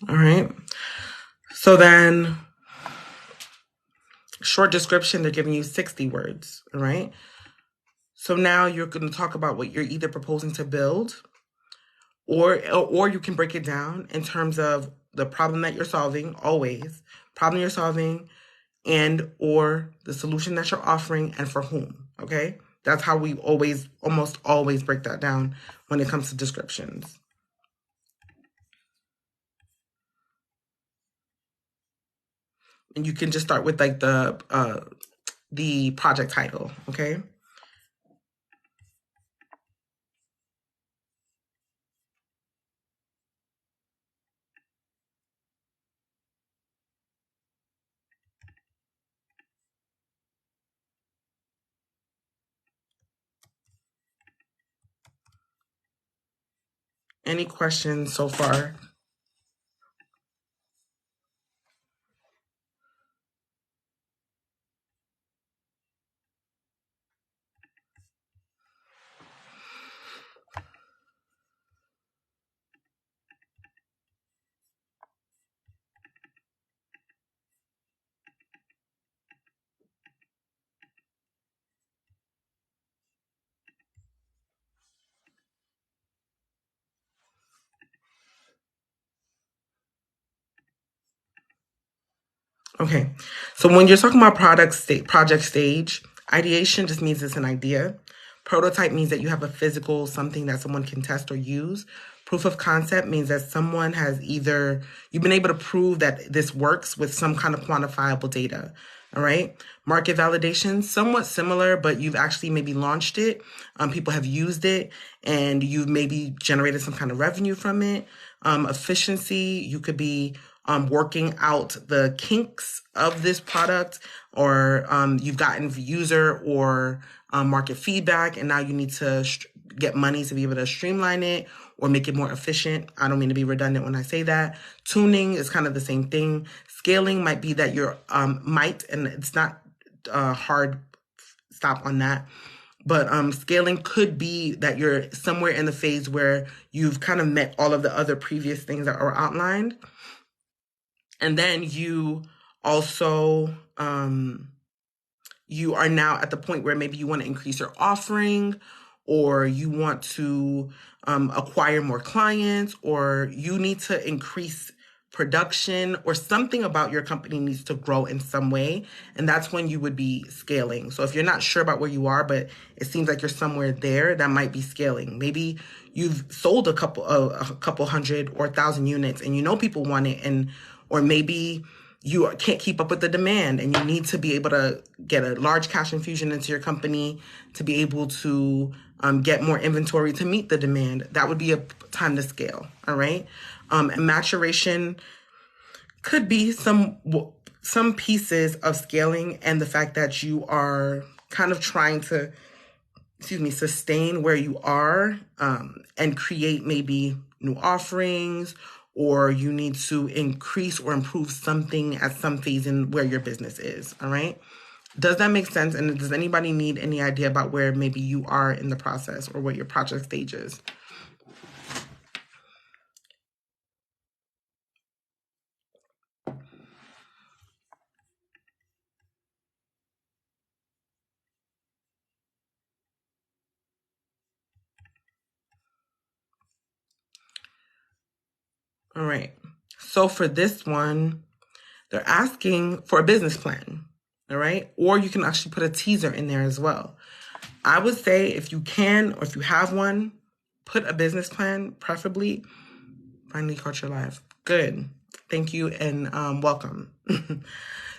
All right. So then short description, they're giving you 60 words. All right. So now you're going to talk about what you're either proposing to build, or you can break it down in terms of the problem that you're solving, always problem you're solving, and or the solution that you're offering, and for whom. Okay. That's how we almost always break that down when it comes to descriptions. And you can just start with like the project title. Okay. Any questions so far? Okay. So when you're talking about project stage, ideation just means it's an idea. Prototype means that you have a physical something that someone can test or use. Proof of concept means that someone has either you've been able to prove that this works with some kind of quantifiable data. All right. Market validation, somewhat similar, but you've actually maybe launched it. People have used it and you've maybe generated some kind of revenue from it. Efficiency, you could be working out the kinks of this product, or you've gotten user or market feedback, and now you need to get money to be able to streamline it or make it more efficient. I don't mean to be redundant when I say that. Tuning is kind of the same thing. Scaling might be that you're and it's not hard stop on that. But scaling could be that you're somewhere in the phase where you've kind of met all of the other previous things that are outlined. And then you also, you are now at the point where maybe you want to increase your offering, or you want to acquire more clients, or you need to increase production, or something about your company needs to grow in some way. And that's when you would be scaling. So if you're not sure about where you are, but it seems like you're somewhere there, that might be scaling. Maybe you've sold a couple hundred or 1,000 units and you know people want it, and or maybe you can't keep up with the demand and you need to be able to get a large cash infusion into your company to be able to get more inventory to meet the demand. That would be a time to scale. All right. And maturation could be some pieces of scaling, and the fact that you are kind of trying to sustain where you are, and create maybe new offerings, or you need to increase or improve something at some phase in where your business is. All right. Does that make sense? And does anybody need any idea about where maybe you are in the process or what your project stage is? All right. So for this one, they're asking for a business plan. All right. Or you can actually put a teaser in there as well. I would say if you can, or if you have one, put a business plan, preferably. Finally caught your live. Good. Thank you and welcome.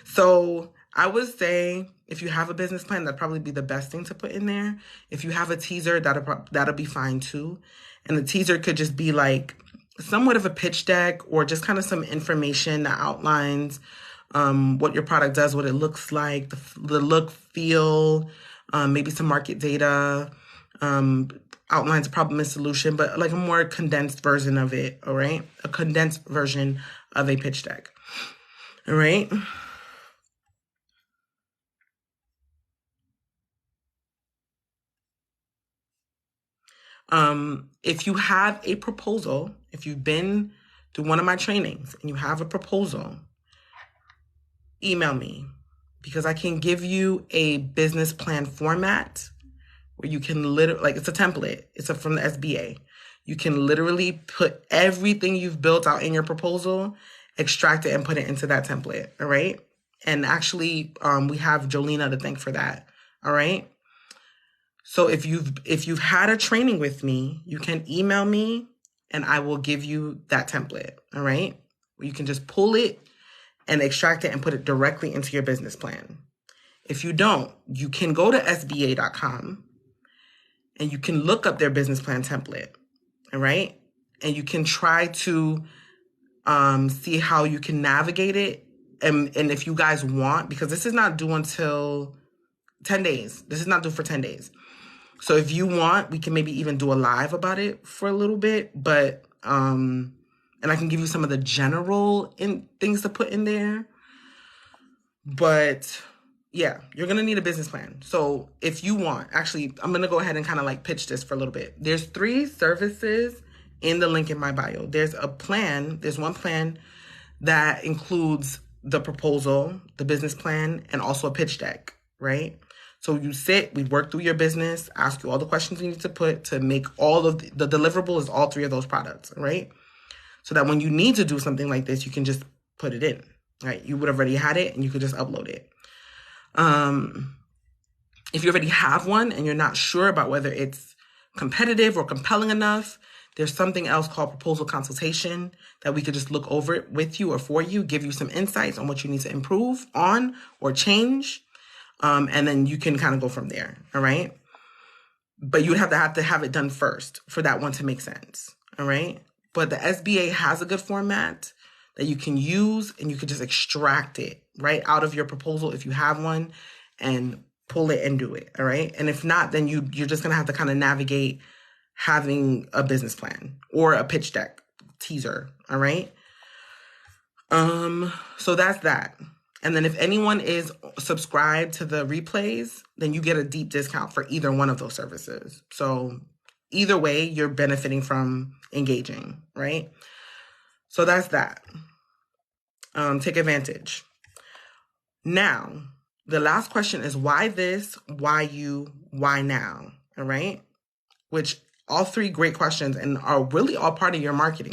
So I would say if you have a business plan, that'd probably be the best thing to put in there. If you have a teaser, that'll be fine too. And the teaser could just be like somewhat of a pitch deck, or just kind of some information that outlines what your product does, what it looks like, the look, feel, maybe some market data, outlines problem and solution, but like a more condensed version of it. All right. A condensed version of a pitch deck. All right. If you have a proposal, if you've been do one of my trainings and you have a proposal, email me, because I can give you a business plan format where you can literally, like, it's a template. It's from the SBA. You can literally put everything you've built out in your proposal, extract it, and put it into that template. All right. And actually, we have Jolena to thank for that. All right. So if you've had a training with me, you can email me and I will give you that template. All right. Where you can just pull it and extract it and put it directly into your business plan. If you don't, you can go to SBA.com and you can look up their business plan template. All right. And you can try to see how you can navigate it. And if you guys want, because this is not due until 10 days. This is not due for 10 days. So if you want, we can maybe even do a live about it for a little bit. But, and I can give you some of the general things to put in there. But yeah, you're going to need a business plan. So if you want, actually, I'm going to go ahead and kind of like pitch this for a little bit. There's 3 services in the link in my bio. There's one plan that includes the proposal, the business plan, and also a pitch deck, right? So you sit, we work through your business, ask you all the questions you need to put to make all of the deliverable is all 3 of those products, right? So that when you need to do something like this, you can just put it in, right? You would have already had it and you could just upload it. If you already have one and you're not sure about whether it's competitive or compelling enough, there's something else called proposal consultation that we could just look over it with you or for you, give you some insights on what you need to improve on or change. And then you can kind of go from there. All right. But you'd have to have it done first for that one to make sense. All right. But the SBA has a good format that you can use and you can just extract it right out of your proposal if you have one and pull it and do it. All right. And if not, then you're just going to have to kind of navigate having a business plan or a pitch deck teaser. All right. So that's that. And then if anyone is subscribed to the replays, then you get a deep discount for either one of those services. So either way, you're benefiting from engaging, right? So that's that. Take advantage. Now, the last question is why this, why you, why now? All right. Which all 3 great questions and are really all part of your marketing,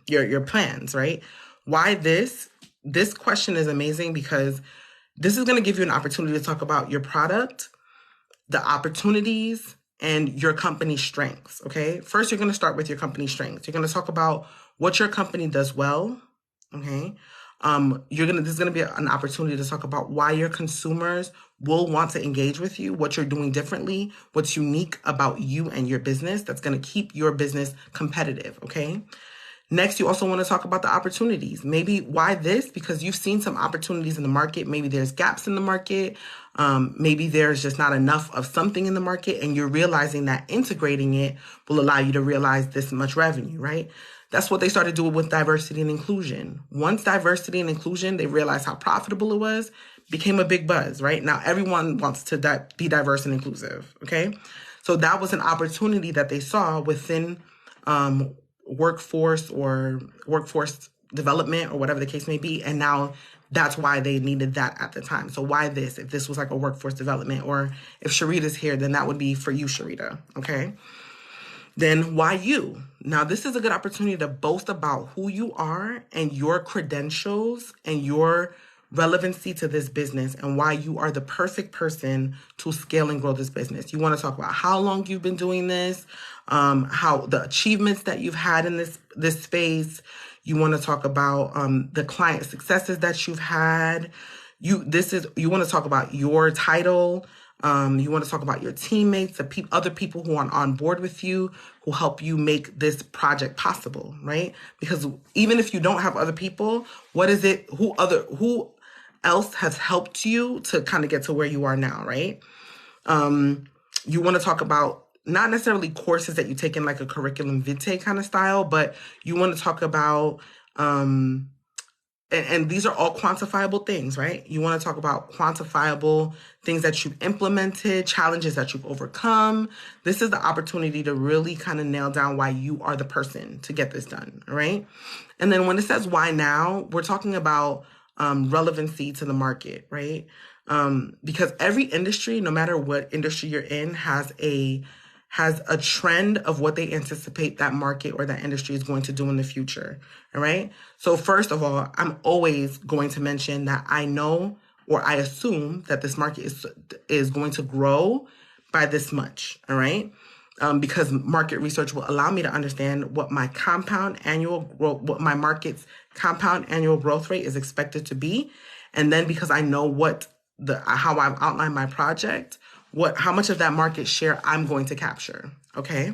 your plans, right? Why this? This question is amazing because this is going to give you an opportunity to talk about your product, the opportunities, and your company's strengths, okay? First, you're going to start with your company's strengths. You're going to talk about what your company does well, okay? This is going to be an opportunity to talk about why your consumers will want to engage with you, what you're doing differently, what's unique about you and your business that's going to keep your business competitive, okay? Next, you also want to talk about the opportunities. Maybe why this? Because you've seen some opportunities in the market. Maybe there's gaps in the market. Maybe there's just not enough of something in the market and you're realizing that integrating it will allow you to realize this much revenue, right? That's what they started doing with diversity and inclusion. Once diversity and inclusion, they realized how profitable it was, became a big buzz, right? Now everyone wants to be diverse and inclusive, okay? So that was an opportunity that they saw within workforce development or whatever the case may be. And now that's why they needed that at the time. So why this? If this was like a workforce development or if Sharita's here, then that would be for you, Sharita. Okay. Then why you? Now, this is a good opportunity to boast about who you are and your credentials and your relevancy to this business and why you are the perfect person to scale and grow this business. You want to talk about how long you've been doing this, how the achievements that you've had in this space. You want to talk about the client successes that you've had. You want to talk about your title. You want to talk about your teammates, the other people who are on board with you, who help you make this project possible, right? Because even if you don't have other people, who else has helped you to kind of get to where you are now, right? You want to talk about not necessarily courses that you take in like a curriculum vitae kind of style, but you want to talk about and these are all quantifiable things, right? You want to talk about quantifiable things that you've implemented, challenges that you've overcome. This is the opportunity to really kind of nail down why you are the person to get this done, right? And then when it says why now, we're talking about relevancy to the market, right? Because every industry, no matter what industry you're in, has a trend of what they anticipate that market or that industry is going to do in the future. All right. So first of all, I'm always going to mention that I know or I assume that this market is going to grow by this much. All right. Because market research will allow me to understand what my what my market's compound annual growth rate is expected to be. And then because I know how I've outlined my project, how much of that market share I'm going to capture. Okay.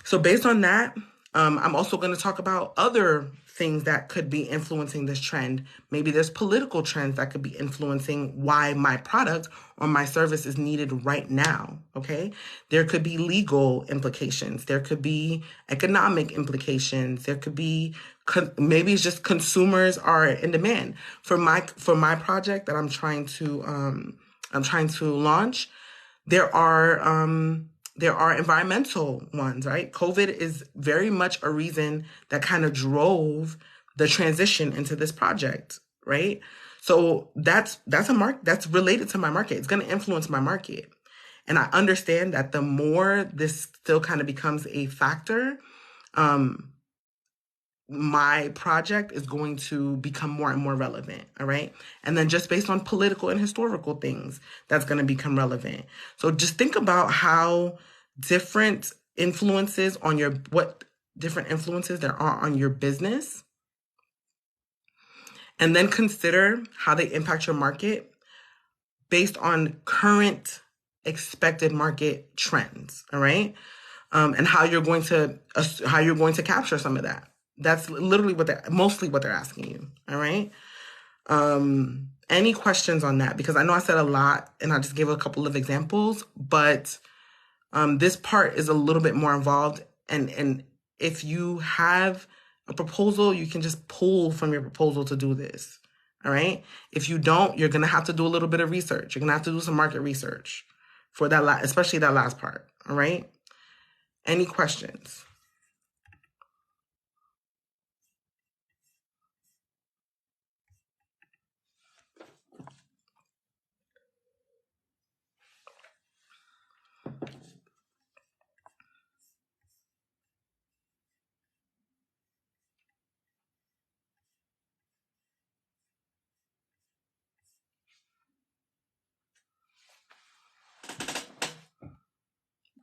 So based on that, I'm also going to talk about other things that could be influencing this trend. Maybe there's political trends that could be influencing why my product or my service is needed right now. Okay. There could be legal implications. There could be economic implications. There could be, maybe it's just consumers are in demand for my project that I'm trying to launch. There are environmental ones, right? COVID is very much a reason that kind of drove the transition into this project, right? So that's that's related to my market. It's going to influence my market. And I understand that the more this still kind of becomes a factor, my project is going to become more and more relevant. All right. And then just based on political and historical things, that's going to become relevant. So just think about how different influences what different influences there are on your business. And then consider how they impact your market based on current expected market trends. All right. And how you're going to capture some of that. That's literally mostly what they're asking you. All right. Any questions on that? Because I know I said a lot and I just gave a couple of examples, but this part is a little bit more involved. And if you have a proposal, you can just pull from your proposal to do this. All right. If you don't, you're going to have to do a little bit of research. You're going to have to do some market research for that, especially that last part. All right. Any questions?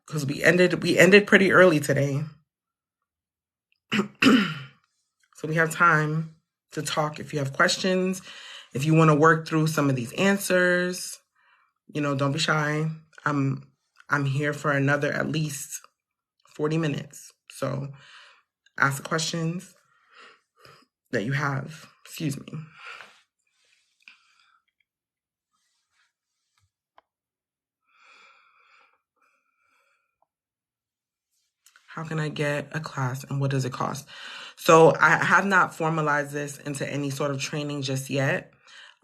Because we ended pretty early today. So we have time to talk if you have questions, if you want to work through some of these answers, don't be shy. I'm here for another at least 40 minutes. So ask the questions that you have. Excuse me. How can I get a class and what does it cost? So I have not formalized this into any sort of training just yet.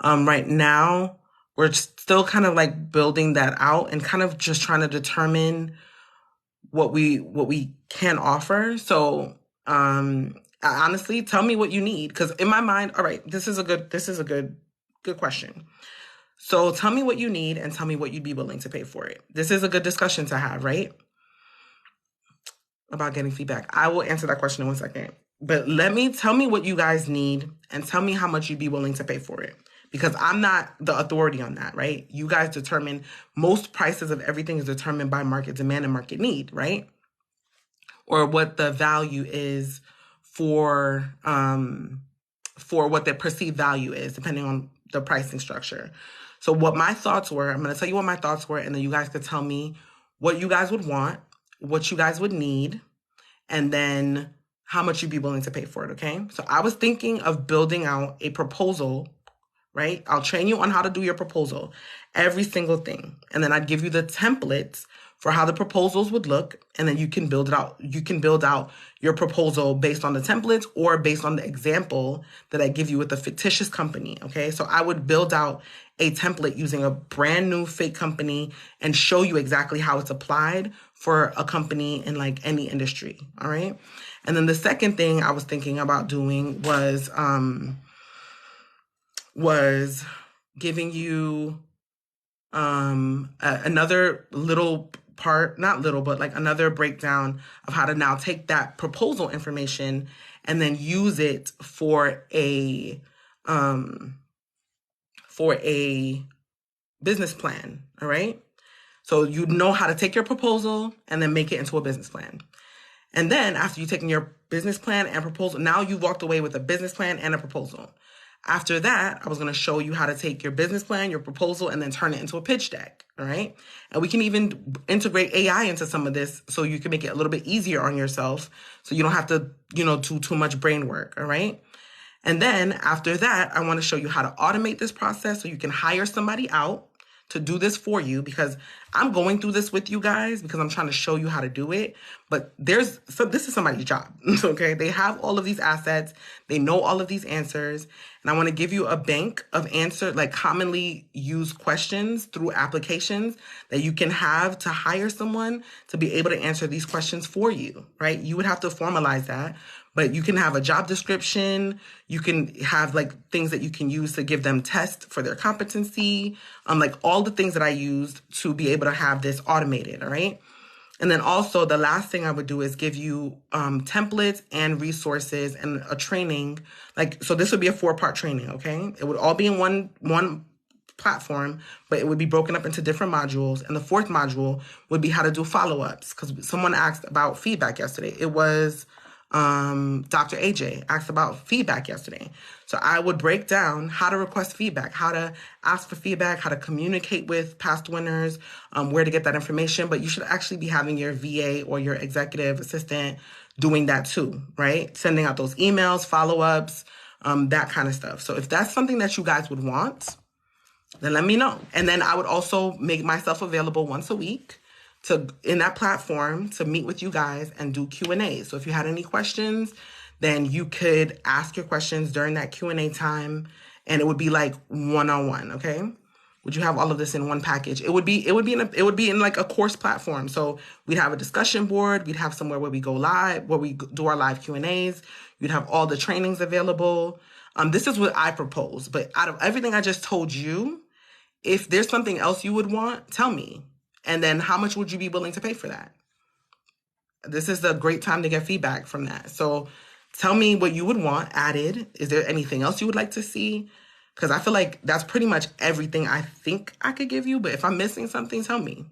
Right now, we're still kind of like building that out and kind of just trying to determine what we can offer. So honestly, tell me what you need, because in my mind, all right, this is a good question. So tell me what you need and tell me what you'd be willing to pay for it. This is a good discussion to have, right? About getting feedback. I will answer that question in 1 second. But tell me what you guys need and tell me how much you'd be willing to pay for it. Because I'm not the authority on that, right? You guys determine, most prices of everything is determined by market demand and market need, right? Or what the value is for what the perceived value is, depending on the pricing structure. So what my thoughts were, I'm going to tell you what my thoughts were, and then you guys could tell me what you guys would want, what you guys would need, and then how much you'd be willing to pay for it, okay? So I was thinking of building out a proposal, right? I'll train you on how to do your proposal, every single thing. And then I'd give you the templates for how the proposals would look, and then you can build it out. You can build out your proposal based on the templates or based on the example that I give you with the fictitious company, okay? So I would build out a template using a brand new fake company and show you exactly how it's applied for a company in like any industry, all right? And then the second thing I was thinking about doing was giving you another little part, not little, but like another breakdown of how to now take that proposal information and then use it for a business plan, all right? So you know how to take your proposal and then make it into a business plan. And then after you've taken your business plan and proposal, now you've walked away with a business plan and a proposal. After that, I was going to show you how to take your business plan, your proposal, and then turn it into a pitch deck, all right? And we can even integrate AI into some of this so you can make it a little bit easier on yourself so you don't have to, do too much brain work, all right? And then after that, I want to show you how to automate this process so you can hire somebody out to do this for you, because I'm going through this with you guys because I'm trying to show you how to do it. But this is somebody's job, okay? They have all of these assets. They know all of these answers. And I want to give you a bank of answer, like commonly used questions through applications that you can have to hire someone to be able to answer these questions for you, right? You would have to formalize that. But you can have a job description. You can have like things that you can use to give them tests for their competency. Like all the things that I used to be able to have this automated, all right? And then also the last thing I would do is give you templates and resources and a training. So this would be a 4-part training, okay? It would all be in one platform, but it would be broken up into different modules. And the 4th module would be how to do follow-ups, because someone asked about feedback yesterday. It was Dr. AJ asked about feedback yesterday. So I would break down how to request feedback, how to ask for feedback, how to communicate with past winners, where to get that information. But you should actually be having your VA or your executive assistant doing that too, right? Sending out those emails, follow-ups, that kind of stuff. So if that's something that you guys would want, then let me know. And then I would also make myself available once a week in that platform to meet with you guys and do Q&A. So if you had any questions, then you could ask your questions during that Q&A time, and it would be like one-on-one, okay? Would you have all of this in one package? It would be in like a course platform. So we'd have a discussion board, we'd have somewhere where we go live, where we do our live Q&As. You'd have all the trainings available. This is what I propose, but out of everything I just told you, if there's something else you would want, tell me. And then how much would you be willing to pay for that? This is a great time to get feedback from that. So tell me what you would want added. Is there anything else you would like to see? Because I feel like that's pretty much everything I think I could give you. But if I'm missing something, tell me.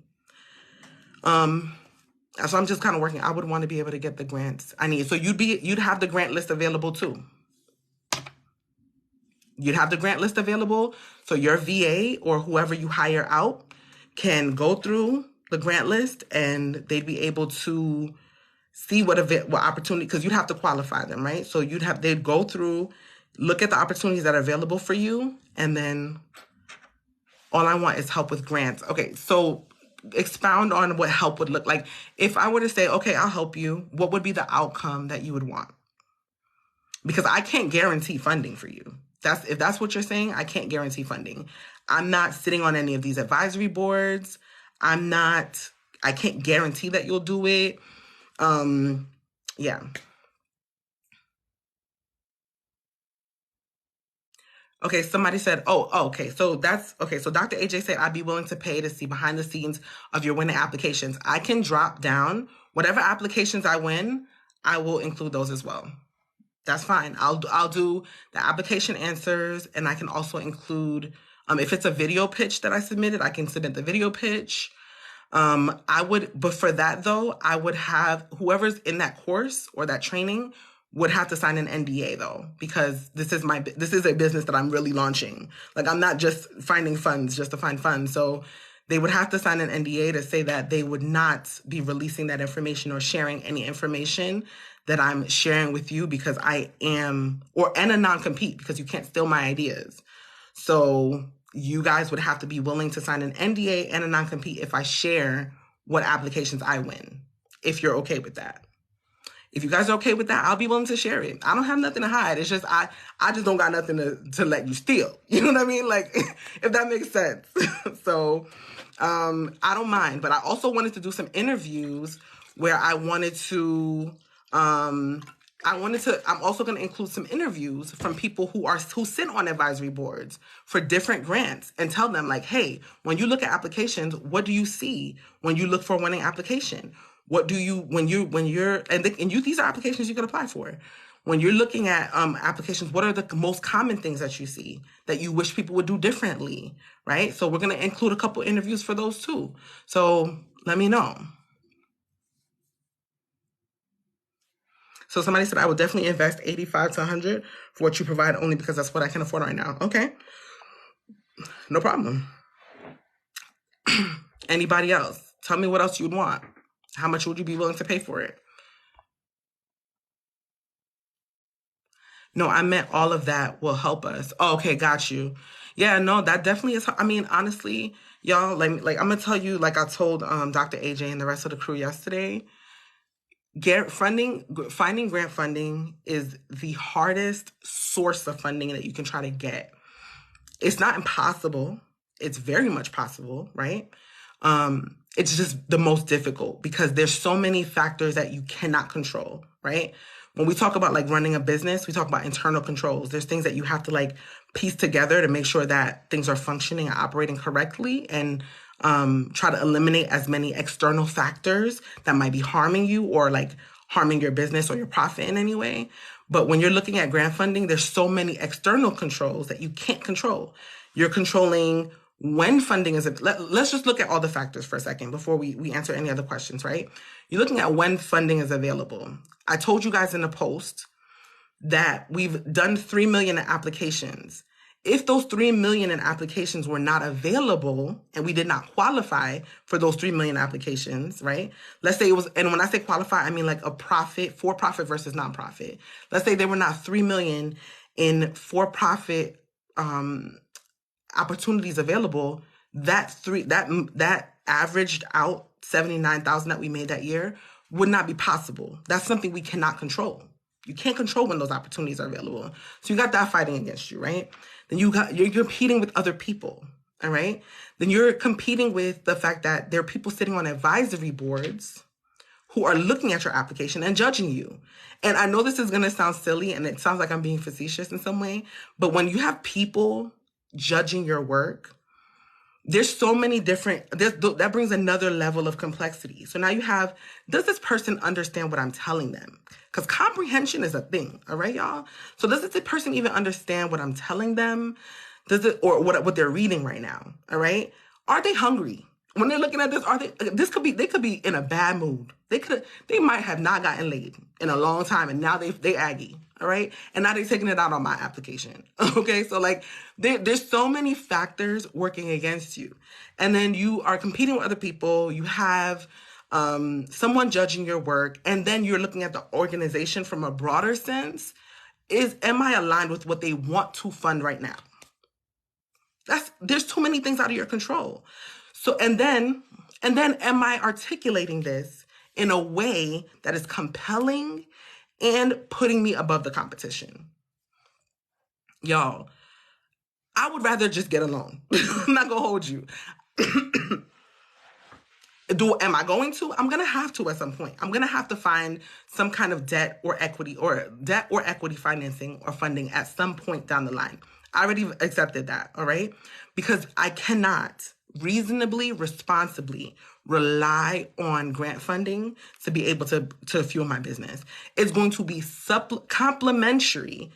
So I'm just kind of working. I would want to be able to get the grants I need. So you'd have the grant list available too. You'd have the grant list available. So your VA or whoever you hire out can go through the grant list and they'd be able to see what opportunity, because you'd have to qualify them, right? So they'd go through, look at the opportunities that are available for you, and then all I want is help with grants. Okay, so expound on what help would look like. If I were to say, okay, I'll help you, what would be the outcome that you would want? Because I can't guarantee funding for you. If that's what you're saying, I can't guarantee funding. I'm not sitting on any of these advisory boards. I can't guarantee that you'll do it. Yeah. Okay, somebody said, okay. So Dr. AJ said, I'd be willing to pay to see behind the scenes of your winning applications. I can drop down whatever applications I win. I will include those as well. That's fine. I'll do the application answers, and I can also include, if it's a video pitch that I submitted, I can submit the video pitch. But for that though, I would have whoever's in that course or that training would have to sign an NDA though, because this is a business that I'm really launching. Like, I'm not just finding funds just to find funds. So they would have to sign an NDA to say that they would not be releasing that information or sharing any information that I'm sharing with you, because and a non-compete, because you can't steal my ideas. So you guys would have to be willing to sign an NDA and a non-compete if I share what applications I win, if you're okay with that. If you guys are okay with that, I'll be willing to share it. I don't have nothing to hide. It's just I just don't got nothing to let you steal. You know what I mean? Like, if that makes sense. So I don't mind. But I also wanted to do some interviews where I'm also going to include some interviews from people who sit on advisory boards for different grants and tell them, like, hey, when you look at applications, what do you see when you look for a winning application? What do you, these are applications you can apply for. When you're looking at applications, what are the most common things that you see that you wish people would do differently, right? So we're going to include a couple interviews for those too. So let me know. So somebody said, I would definitely invest 85 to 100 for what you provide only because that's what I can afford right now. Okay. No problem. Anybody else? Tell me what else you'd want. How much would you be willing to pay for it? No, I meant all of that will help us. Oh, okay, got you. Yeah, no, that definitely is. I mean, honestly, y'all, like I'm gonna tell you, like I told Dr. AJ and the rest of the crew yesterday, finding grant funding is the hardest source of funding that you can try to get. It's not impossible. It's very much possible, right? It's just the most difficult because there's so many factors that you cannot control, right? When we talk about like running a business, we talk about internal controls. There's things that you have to like piece together to make sure that things are functioning and operating correctly, and try to eliminate as many external factors that might be harming you or like harming your business or your profit in any way. But when you're looking at grant funding, there's so many external controls that you can't control. You're controlling when funding is, let's just look at all the factors for a second before we answer any other questions, right? You're looking at when funding is available. I told you guys in the post that we've done 3 million applications. If those 3 million in applications were not available and we did not qualify for those 3 million applications, right? Let's say it was, and when I say qualify, I mean like a profit, for-profit versus nonprofit. Let's say there were not 3 million in for-profit opportunities available. That averaged out 79,000 that we made that year would not be possible. That's something we cannot control. You can't control when those opportunities are available. So you got that fighting against you, right? Then you're competing with other people, all right? Then you're competing with the fact that there are people sitting on advisory boards who are looking at your application and judging you. And I know this is going to sound silly and it sounds like I'm being facetious in some way, but when you have people judging your work, there's so many that brings another level of complexity. So now you have, does this person understand what I'm telling them? Because comprehension is a thing, all right, y'all? So does this person even understand what I'm telling them? Or what they're reading right now, all right? Are they hungry? When they're looking at this, they could be in a bad mood. They might have not gotten laid in a long time, and now they aggy, all right? And now they're taking it out on my application, okay? So like, there's so many factors working against you. And then you are competing with other people. You have someone judging your work, and then you're looking at the organization from a broader sense. Am I aligned with what they want to fund right now? There's too many things out of your control. So, and then am I articulating this in a way that is compelling and putting me above the competition? Y'all, I would rather just get a loan. I'm not gonna hold you. Am I going to? I'm going to have to at some point. I'm going to have to find some kind of debt or equity financing or funding at some point down the line. I already accepted that, all right? Because I cannot reasonably, responsibly rely on grant funding to be able to fuel my business. It's going to be supplementary,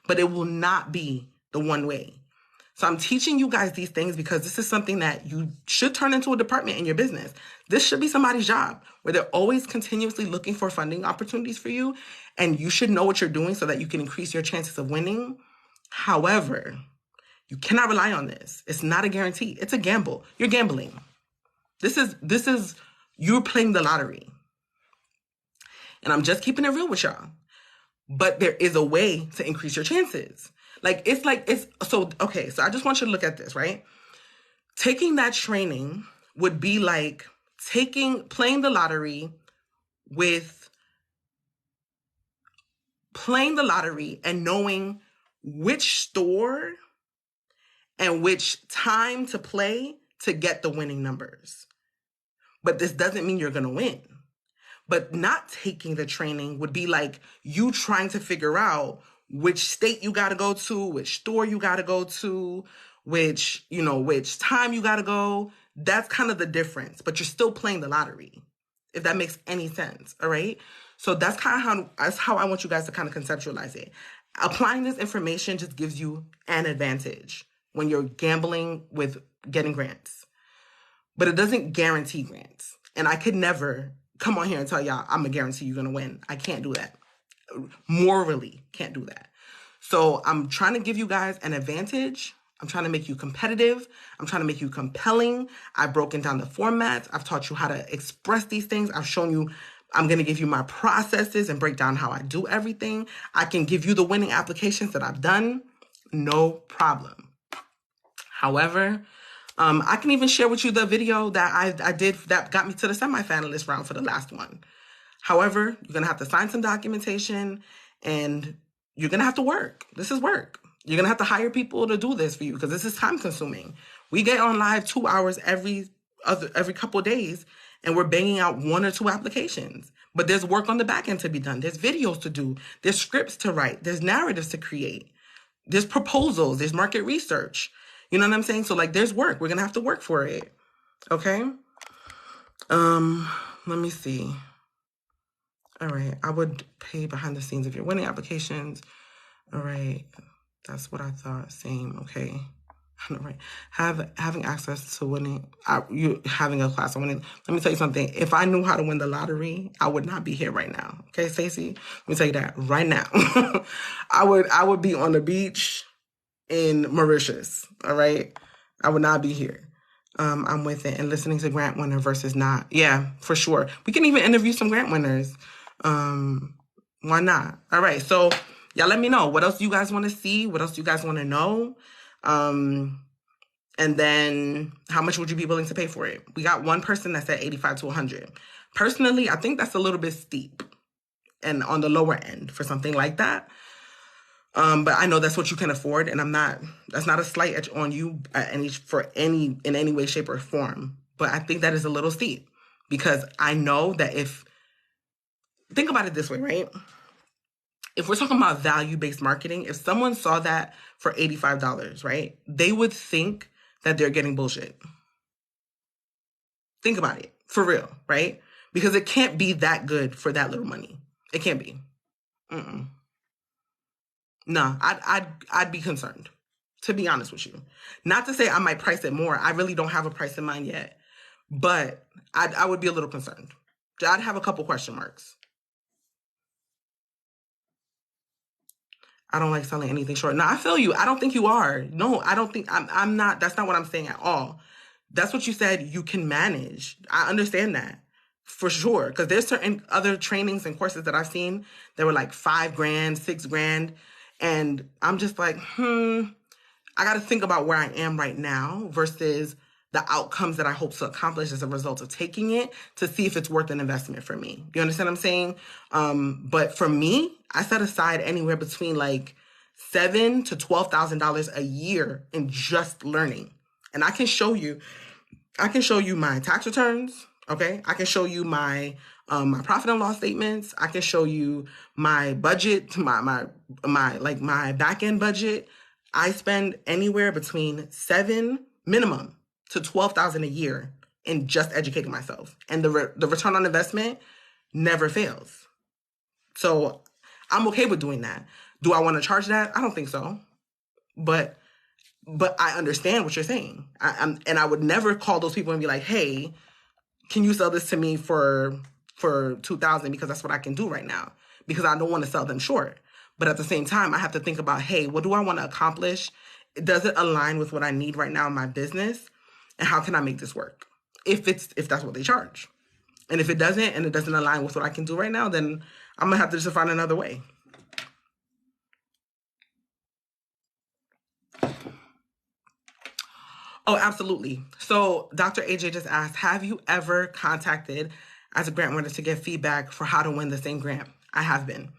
but it will not be the one way. So I'm teaching you guys these things because this is something that you should turn into a department in your business. This should be somebody's job where they're always continuously looking for funding opportunities for you, and you should know what you're doing so that you can increase your chances of winning. However, you cannot rely on this. It's not a guarantee. It's a gamble. You're gambling. This is you're playing the lottery. And I'm just keeping it real with y'all. But there is a way to increase your chances. So I just want you to look at this, right? Taking that training would be like playing the lottery and knowing which store and which time to play to get the winning numbers. But this doesn't mean you're going to win. But not taking the training would be like you trying to figure out which state you got to go to, which store you got to go to, which time you got to go. That's kind of the difference, but you're still playing the lottery, if that makes any sense. All right. So that's how I want you guys to kind of conceptualize it. Applying this information just gives you an advantage when you're gambling with getting grants, but it doesn't guarantee grants. And I could never come on here and tell y'all, I'm going to guarantee you're going to win. I can't do that. Morally, can't do that. So I'm trying to give you guys an advantage. I'm trying to make you competitive. I'm trying to make you compelling. I've broken down the formats. I've taught you how to express these things. I've shown you, I'm going to give you my processes and break down how I do everything. I can give you the winning applications that I've done. No problem. However, I can even share with you the video that I did that got me to the semifinalist round for the last one. However, you're going to have to sign some documentation and you're going to have to work. This is work. You're going to have to hire people to do this for you because this is time consuming. We get on live 2 hours every couple of days and we're banging out 1 or 2 applications. But there's work on the back end to be done. There's videos to do. There's scripts to write. There's narratives to create. There's proposals. There's market research. You know what I'm saying? So like there's work. We're going to have to work for it. Okay. Let me see. All right. I would pay behind the scenes if you're winning applications. All right. That's what I thought. Same. Okay. All right. Having access to winning, you having a class on winning. Let me tell you something. If I knew how to win the lottery, I would not be here right now. Okay, Stacey? Let me tell you that right now. I would be on the beach in Mauritius. All right. I would not be here. I'm with it and listening to grant winner versus not. Yeah, for sure. We can even interview some grant winners. Why not? All right. So y'all let me know. What else you guys want to see? What else you guys want to know? And then how much would you be willing to pay for it? We got one person that said 85 to 100. Personally, I think that's a little bit steep and on the lower end for something like that. But I know that's what you can afford, and that's not a slight edge on you in any way, shape, or form. But I think that is a little steep because I know that think about it this way, right? If we're talking about value-based marketing, if someone saw that for $85, right, they would think that they're getting bullshit. Think about it, for real, right? Because it can't be that good for that little money. It can't be. No, I'd be concerned, to be honest with you. Not to say I might price it more. I really don't have a price in mind yet, but I would be a little concerned. I'd have a couple question marks. I don't like selling anything short. No, I feel you. I don't think you are. No, I don't think I'm not. That's not what I'm saying at all. That's what you said you can manage. I understand that for sure. Because there's certain other trainings and courses that I've seen that were like $5,000, $6,000. And I'm just like, I got to think about where I am right now versus the outcomes that I hope to accomplish as a result of taking it to see if it's worth an investment for me. You understand what I'm saying? But for me, I set aside anywhere between like $7,000 to $12,000 a year in just learning. And I can show you my tax returns. Okay. I can show you my profit and loss statements. I can show you my budget, my back end budget. I spend anywhere between $7,000 minimum to $12,000 a year in just educating myself. And the return on investment never fails. So I'm okay with doing that. Do I want to charge that? I don't think so. But I understand what you're saying. And I would never call those people and be like, hey, can you sell this to me for $2,000 because that's what I can do right now, because I don't want to sell them short. But at the same time, I have to think about, hey, what do I want to accomplish? Does it align with what I need right now in my business? And how can I make this work? If that's what they charge. And if it doesn't, and it doesn't align with what I can do right now, then I'm going to have to just find another way. Oh, absolutely. So Dr. AJ just asked, have you ever contacted as a grant winner to get feedback for how to win the same grant? I have been.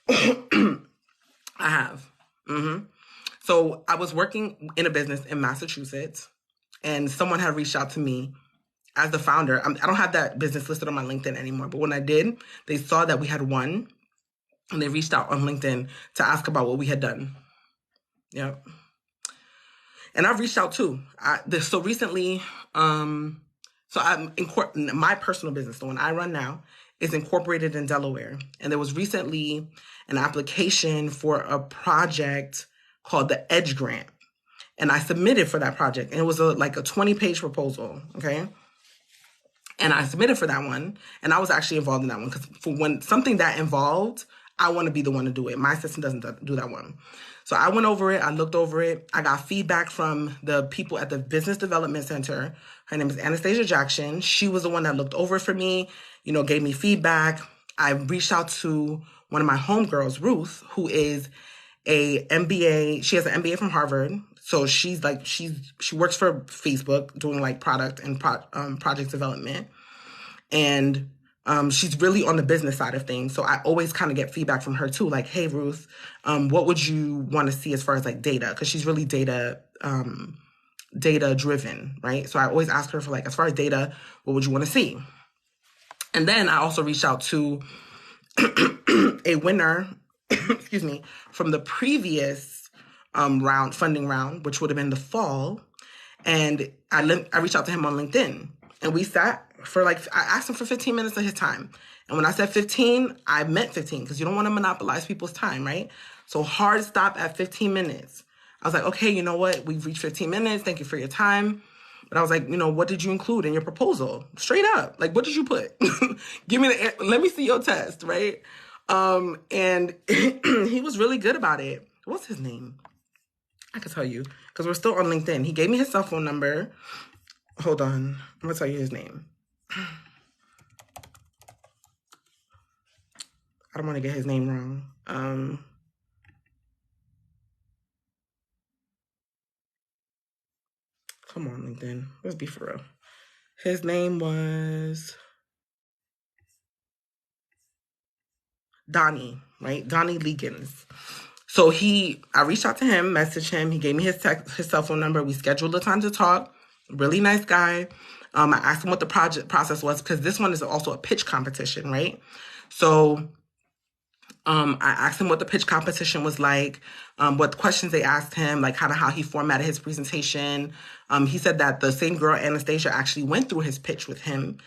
I have. So I was working in a business in Massachusetts, and someone had reached out to me as the founder. I don't have that business listed on my LinkedIn anymore, but when I did, they saw that we had won, and they reached out on LinkedIn to ask about what we had done. Yep. And I've reached out too. So recently, so I'm my personal business, the one I run now, is incorporated in Delaware. And there was recently an application for a project called the Edge Grant. And I submitted for that project. And it was like a 20-page proposal, okay? And I submitted for that one. And I was actually involved in that one because for when something that involved, I want to be the one to do it. My system doesn't do that one. So I went over it. I looked over it. I got feedback from the people at the Business Development Center. Her name is Anastasia Jackson. She was the one that looked over it for me, gave me feedback. I reached out to one of my homegirls, Ruth, who is a MBA. She has an MBA from Harvard. So she works for Facebook doing like product and project development. And she's really on the business side of things. So I always kind of get feedback from her too. Like, hey, Ruth, what would you want to see as far as like data? Because she's really data driven, right? So I always ask her for like, as far as data, what would you want to see? And then I also reached out to a winner, excuse me, from the previous funding round, which would have been the fall. And I reached out to him on LinkedIn, and we sat for I asked him for 15 minutes of his time. And when I said 15, I meant 15 because you don't want to monopolize people's time, right? So hard stop at 15 minutes. I was like, okay, you know what? We've reached 15 minutes. Thank you for your time. But I was like, what did you include in your proposal? Straight up. Like, what did you put? Let me see your test, right? And he was really good about it. What's his name? I could tell you because we're still on LinkedIn. He gave me his cell phone number. Hold on. I'm going to tell you his name. I don't want to get his name wrong. Come on, LinkedIn. Let's be for real. His name was Donnie, right? Donnie Leakins. So I reached out to him, messaged him. He gave me his cell phone number. We scheduled a time to talk. Really nice guy. I asked him what the project process was because this one is also a pitch competition, right? So I asked him what the pitch competition was like, what questions they asked him, like how he formatted his presentation. He said that the same girl, Anastasia, actually went through his pitch with him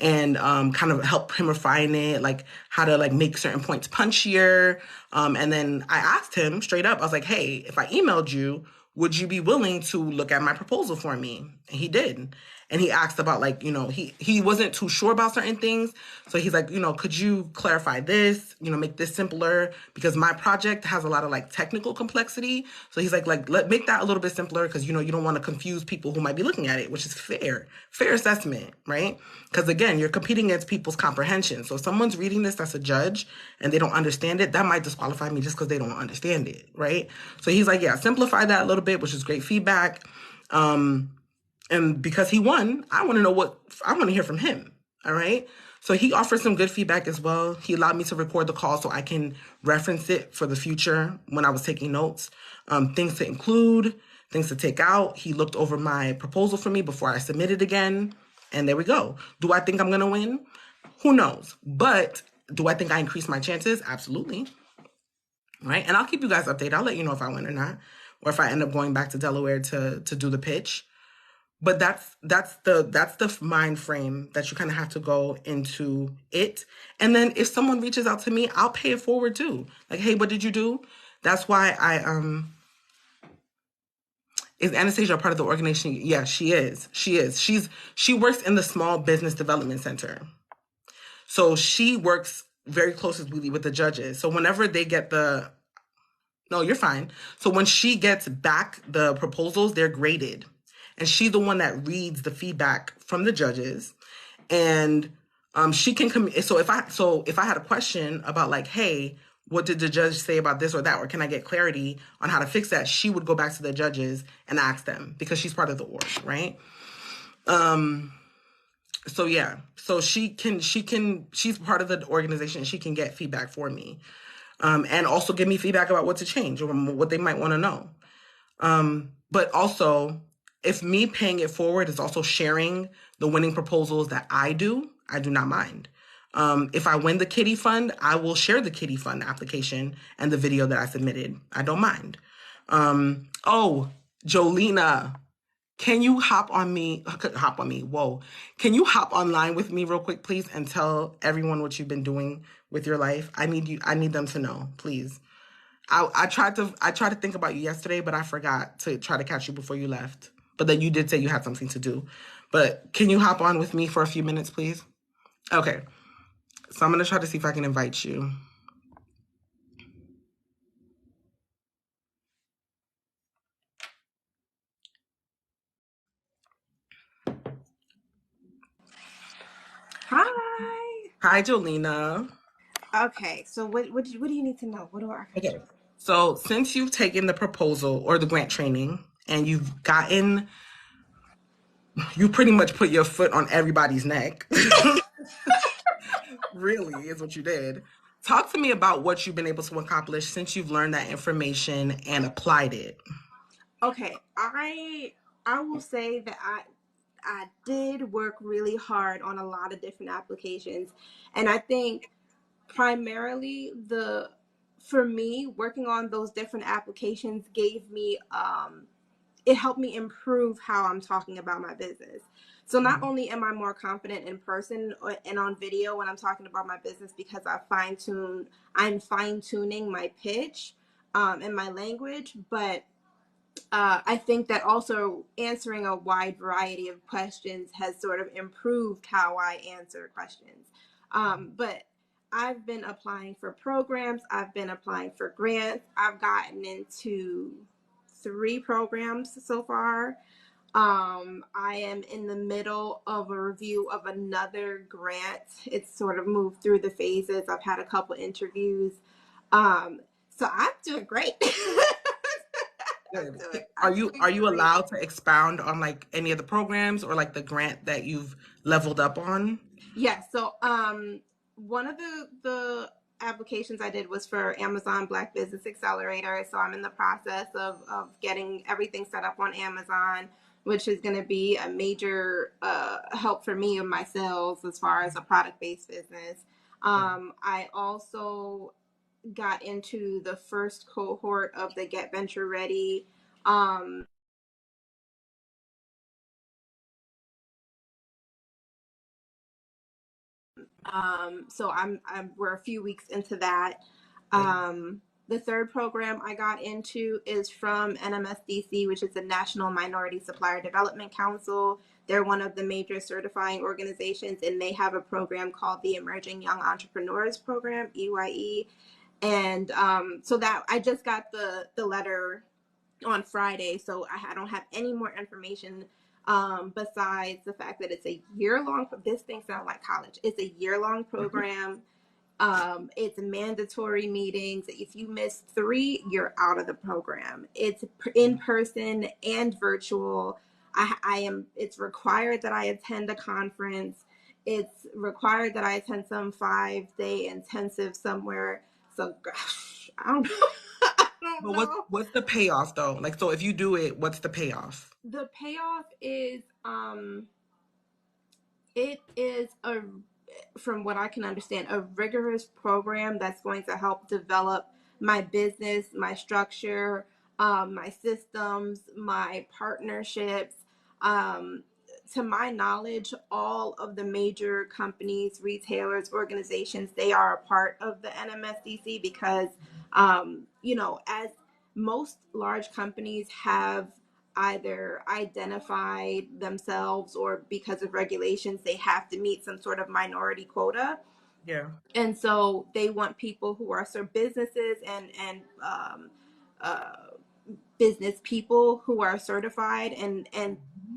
and kind of helped him refine it, like how to make certain points punchier. And then I asked him straight up, I was like, hey, if I emailed you, would you be willing to look at my proposal for me? And he did. And he asked about he wasn't too sure about certain things. So he's like, could you clarify this, make this simpler because my project has a lot of technical complexity. So he's like, make that a little bit simpler because, you don't want to confuse people who might be looking at it, which is fair assessment, right? Because again, you're competing against people's comprehension. So if someone's reading this that's a judge and they don't understand it, that might disqualify me just because they don't understand it, right? So he's like, yeah, simplify that a little bit, which is great feedback. And because he won, I want to hear from him. All right. So he offered some good feedback as well. He allowed me to record the call so I can reference it for the future when I was taking notes, things to include, things to take out. He looked over my proposal for me before I submitted again. And there we go. Do I think I'm going to win? Who knows? But do I think I increased my chances? Absolutely. Right. And I'll keep you guys updated. I'll let you know if I win or not, or if I end up going back to Delaware to do the pitch. But that's the mind frame that you kind of have to go into it. And then if someone reaches out to me, I'll pay it forward too. Like, hey, what did you do? That's why is Anastasia a part of the organization? Yeah, she is. She works in the Small Business Development Center. So she works very closely with the judges. So whenever they get no, you're fine. So when she gets back the proposals, they're graded. And she's the one that reads the feedback from the judges, and she can come. So if I had a question about hey, what did the judge say about this or that, or can I get clarity on how to fix that, she would go back to the judges and ask them, because she's part of the org, right? So yeah, so she's part of the organization. She can get feedback for me, and also give me feedback about what to change or what they might want to know. But also, if me paying it forward is also sharing the winning proposals that I do not mind. If I win the Kitty Fund, I will share the Kitty Fund application and the video that I submitted. I don't mind. Oh, Jolena, can you hop on me? Whoa. Can you hop online with me real quick, please, and tell everyone what you've been doing with your life? I need them to know, please. I tried to think about you yesterday, but I forgot to try to catch you before you left. But then you did say you had something to do. But can you hop on with me for a few minutes, please? Okay. So I'm going to try to see if I can invite you. Hi. Hi, Jolena. Okay, so what do you need to know? What do I? Okay. So since you've taken the proposal or the grant training and you pretty much put your foot on everybody's neck. Really is what you did. Talk to me about what you've been able to accomplish since you've learned that information and applied it. Okay, I will say that I did work really hard on a lot of different applications, and I think primarily for me working on those different applications gave me it helped me improve how I'm talking about my business. So not only am I more confident in person and on video when I'm talking about my business, because I'm fine tuning my pitch and my language, but I think that also answering a wide variety of questions has sort of improved how I answer questions. But I've been applying for programs, I've been applying for grants, I've gotten into 3 programs so far. I am in the middle of a review of another grant. It's sort of moved through the phases. I've had a couple interviews. So I'm doing great. Are you allowed to expound on like any of the programs or like the grant that you've leveled up on? Yeah. So one of the applications I did was for Amazon Black Business Accelerator. So I'm in the process of getting everything set up on Amazon, which is going to be a major help for me in my sales as far as a product-based business. I also got into the first cohort of the Get Venture Ready. So we're a few weeks into that. The third program I got into is from NMSDC, which is the National Minority Supplier Development Council. They're one of the major certifying organizations, and they have a program called the Emerging Young Entrepreneurs Program, EYE. And so that I just got the letter on Friday, so I don't have any more information besides the fact that it's a year-long. This thing sounds like college. It's a year-long program. It's mandatory meetings. If you miss 3, you're out of the program. It's in person and virtual. It's required that I attend a conference. It's required that I attend some 5-day intensive somewhere. So, gosh, I don't know. I don't know. What's the payoff though? Like, so if you do it, what's the payoff? The payoff is, it is from what I can understand, a rigorous program that's going to help develop my business, my structure, my systems, my partnerships. To my knowledge, all of the major companies, retailers, organizations, they are a part of the NMSDC because, as most large companies have either identified themselves or because of regulations, they have to meet some sort of minority quota. Yeah. And so they want people who are sort of businesses and uh, business people who are certified, and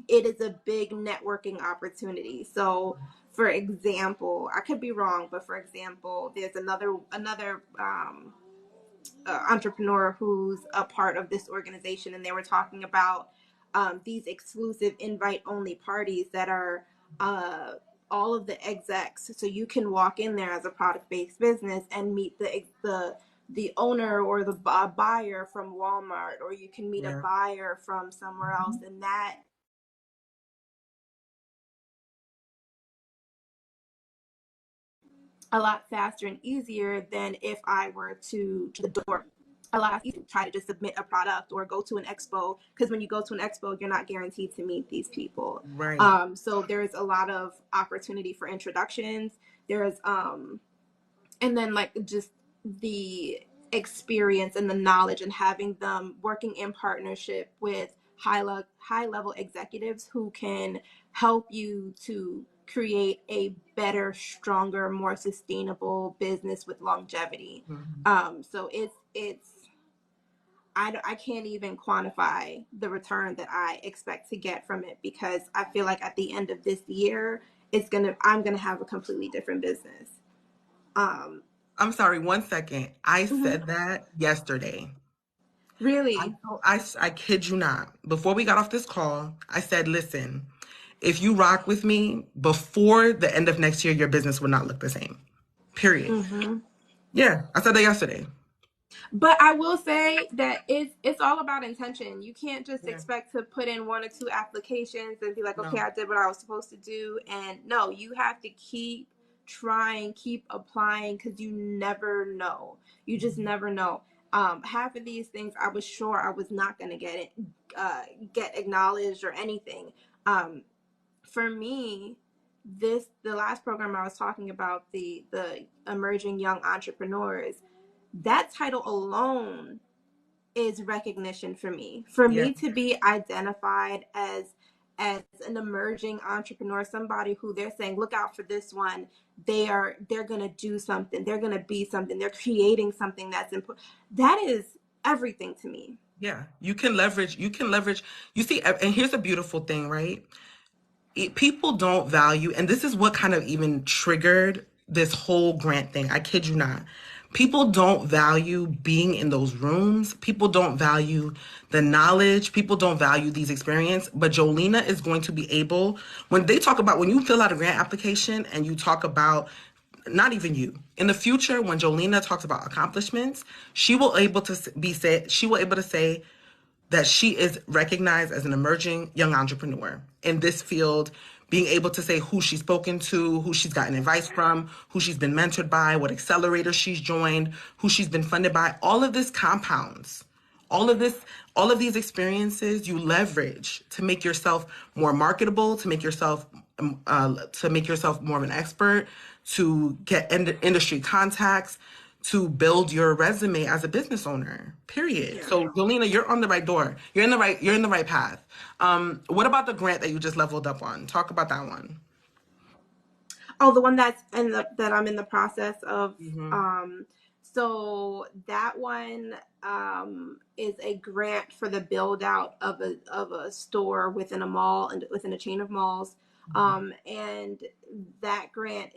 it is a big networking opportunity. So for example, I could be wrong, but for example, there's another entrepreneur who's a part of this organization, and they were talking about these exclusive invite only parties that are all of the execs. So you can walk in there as a product based business and meet the owner or the buyer from Walmart, or you can meet a buyer from somewhere else, and that a lot faster and easier than if I were to the door. A lot easier to try to just submit a product or go to an expo, because when you go to an expo, you're not guaranteed to meet these people. Right. So there's a lot of opportunity for introductions. There's and then like just the experience and the knowledge and having them working in partnership with high level executives who can help you to create a better, stronger, more sustainable business with longevity. So it's I can't even quantify the return that I expect to get from it, because I feel like at the end of this year I'm gonna have a completely different business. I'm sorry, 1 second. I Mm-hmm. said that yesterday. Really? I kid you not. Before we got off this call, I said, listen, if you rock with me, before the end of next year, your business will not look the same. Period. Mm-hmm. Yeah, I said that yesterday. But I will say that it's all about intention. You can't just Yeah. expect to put in 1 or 2 applications and be like, okay, No. I did what I was supposed to do. And no, you have to keep trying, keep applying, because you never know. You just never know. Half of these things I was sure I was not going to get acknowledged or anything. For me, the last program I was talking about, the emerging young entrepreneurs, that title alone is recognition for me. For Yeah. me to be identified as an emerging entrepreneur, somebody who they're saying, look out for this one. They're gonna do something. They're gonna be something. They're creating something that's important. That is everything to me. Yeah. You can leverage. You see, and here's a beautiful thing, right? People don't value, and this is what kind of even triggered this whole grant thing. I kid you not. People don't value being in those rooms. People don't value the knowledge. People don't value these experiences. But Jolena is going to be able, when they talk about, when you fill out a grant application and you talk about, not even you, in the future, when Jolena talks about accomplishments, she will able to say that she is recognized as an emerging young entrepreneur in this field, being able to say who she's spoken to, who she's gotten advice from, who she's been mentored by, what accelerator she's joined, who she's been funded by. All of this compounds. All of these experiences you leverage to make yourself more marketable, to make yourself more of an expert, to get industry contacts, to build your resume as a business owner. Period. Yeah. So, Jolena, you're on the right door. You're in the right path. What about the grant that you just leveled up on? Talk about that one. Oh, the one that I'm in the process of. Mm-hmm. So that one is a grant for the build out of a store within a mall and within a chain of malls. And that grant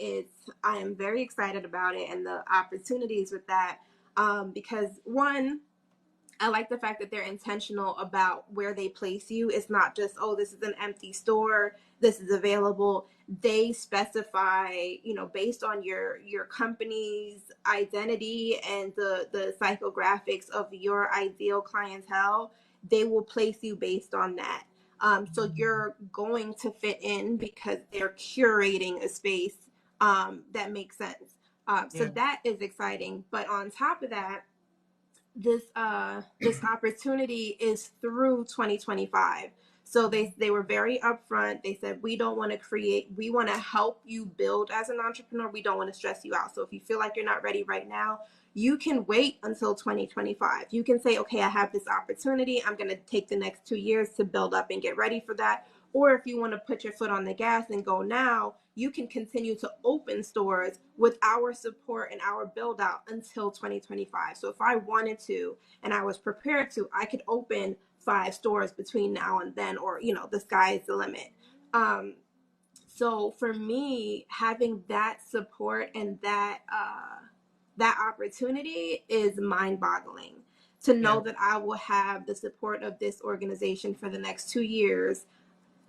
I am very excited about it and the opportunities with that, because one, I like the fact that they're intentional about where they place you. It's not just, oh, this is an empty store, this is available. They specify, based on your company's identity and the psychographics of your ideal clientele, they will place you based on that. So you're going to fit in because they're curating a space that makes sense. So Yeah. that is exciting. But on top of that, this opportunity is through 2025. So they were very upfront. They said, we don't want to we want to help you build as an entrepreneur. We don't want to stress you out. So if you feel like you're not ready right now, you can wait until 2025. You can say, okay, I have this opportunity. I'm going to take the next 2 years to build up and get ready for that. Or if you want to put your foot on the gas and go now, you can continue to open stores with our support and our build out until 2025. So if I wanted to and I was prepared to, I could open 5 stores between now and then, or the sky is the limit. So for me, having that support and that opportunity is mind-boggling. To Yeah. know that I will have the support of this organization for the next 2 years.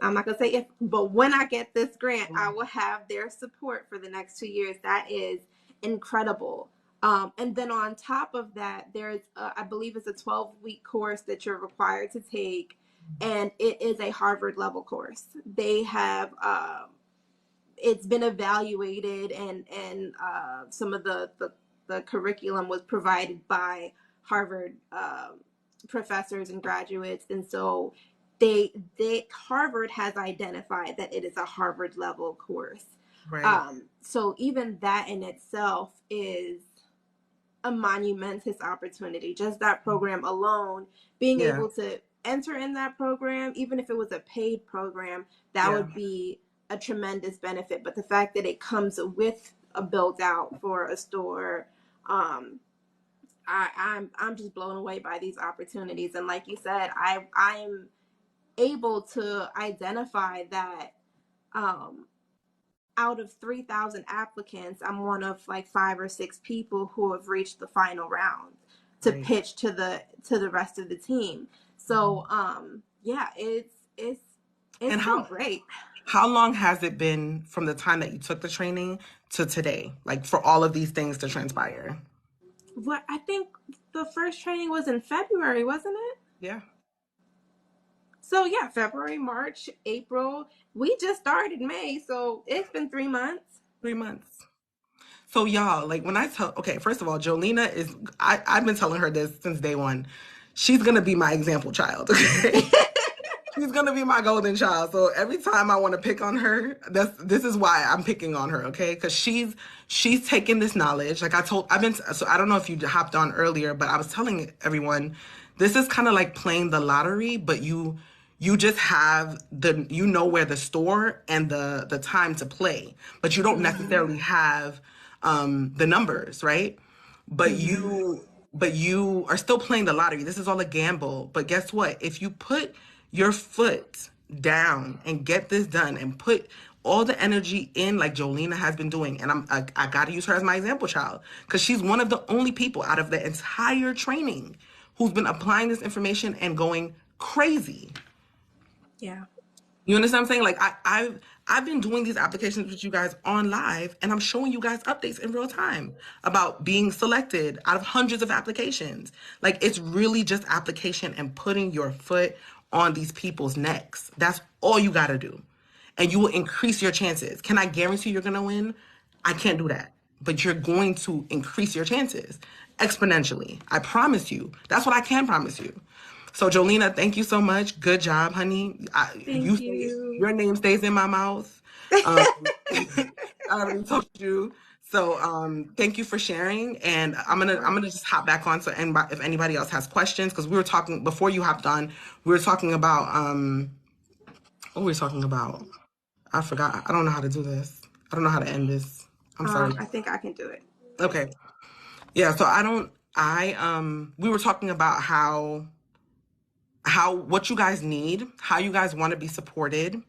I'm not gonna say if, but when I get this grant, I will have their support for the next 2 years. That is incredible. And then on top of that, there's I believe it's a 12-week course that you're required to take, and it is a Harvard level course. They have it's been evaluated, and some of the curriculum was provided by Harvard professors and graduates, and so they Harvard has identified that it is a Harvard level course. Right. So even that in itself is a monumentous opportunity. Just that program alone, being Yeah. able to enter in that program, even if it was a paid program, that Yeah. would be a tremendous benefit. But the fact that it comes with a built out for a store, I'm just blown away by these opportunities. And like you said, I'm able to identify that um, out of 3,000 applicants, I'm one of like 5 or 6 people who have reached the final round to Right. pitch to the rest of the team. So yeah, it's And been great. how long has it been from the time that you took the training to today? Like for all of these things to transpire? What I think the first training was in February, wasn't it? Yeah. So yeah, February, March, April. We just started May, so it's been 3 months. 3 months. So y'all, like when I tell, okay, first of all, Jolena is, I've been telling her this since day one. She's gonna be my example child. Okay. She's gonna be my golden child. So every time I want to pick on her, this is why I'm picking on her, okay? Because she's taken this knowledge. Like I've been, so I don't know if you hopped on earlier, but I was telling everyone, this is kind of like playing the lottery, but you just have you know where the store and the time to play, but you don't Mm-hmm. necessarily have the numbers, right? But Mm-hmm. you are still playing the lottery. This is all a gamble. But guess what? If you put your foot down and get this done and put all the energy in like Jolena has been doing, and I got to use her as my example child because she's one of the only people out of the entire training who's been applying this information and going crazy. Yeah. You understand what I'm saying? Like I've been doing these applications with you guys on live, and I'm showing you guys updates in real time about being selected out of hundreds of applications. Like it's really just application and putting your foot on these people's necks. That's all you got to do, and you will increase your chances. Can I guarantee you're gonna win? I can't do that, but you're going to increase your chances exponentially. I promise you. That's what I can promise you. So Jolena, thank you so much. Good job, honey. Thank you. Your name stays in my mouth. Um, I already told you. So thank you for sharing. And Of I'm course. gonna just hop back on. So if anybody else has questions, because we were talking before you hopped on, we were talking about what were we talking about? I forgot. I don't know how to do this. I don't know how to end this. I'm sorry. I think I can do it. Okay. Yeah. So I don't. We were talking about what you guys need, how you guys want to be supported,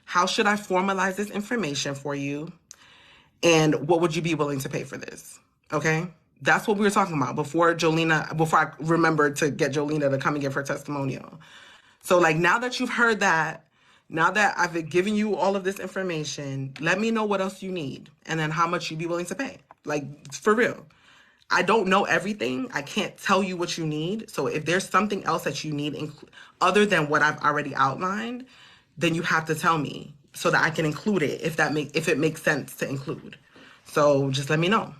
how should I formalize this information for you, and what would you be willing to pay for this? Okay? That's what we were talking about before I remembered to get Jolena to come and give her testimonial. So like now that you've heard that, now that I've given you all of this information, let me know what else you need and then how much you'd be willing to pay. Like for real. I don't know everything. I can't tell you what you need. So if there's something else that you need other than what I've already outlined, then you have to tell me so that I can include it if it makes sense to include. So just let me know.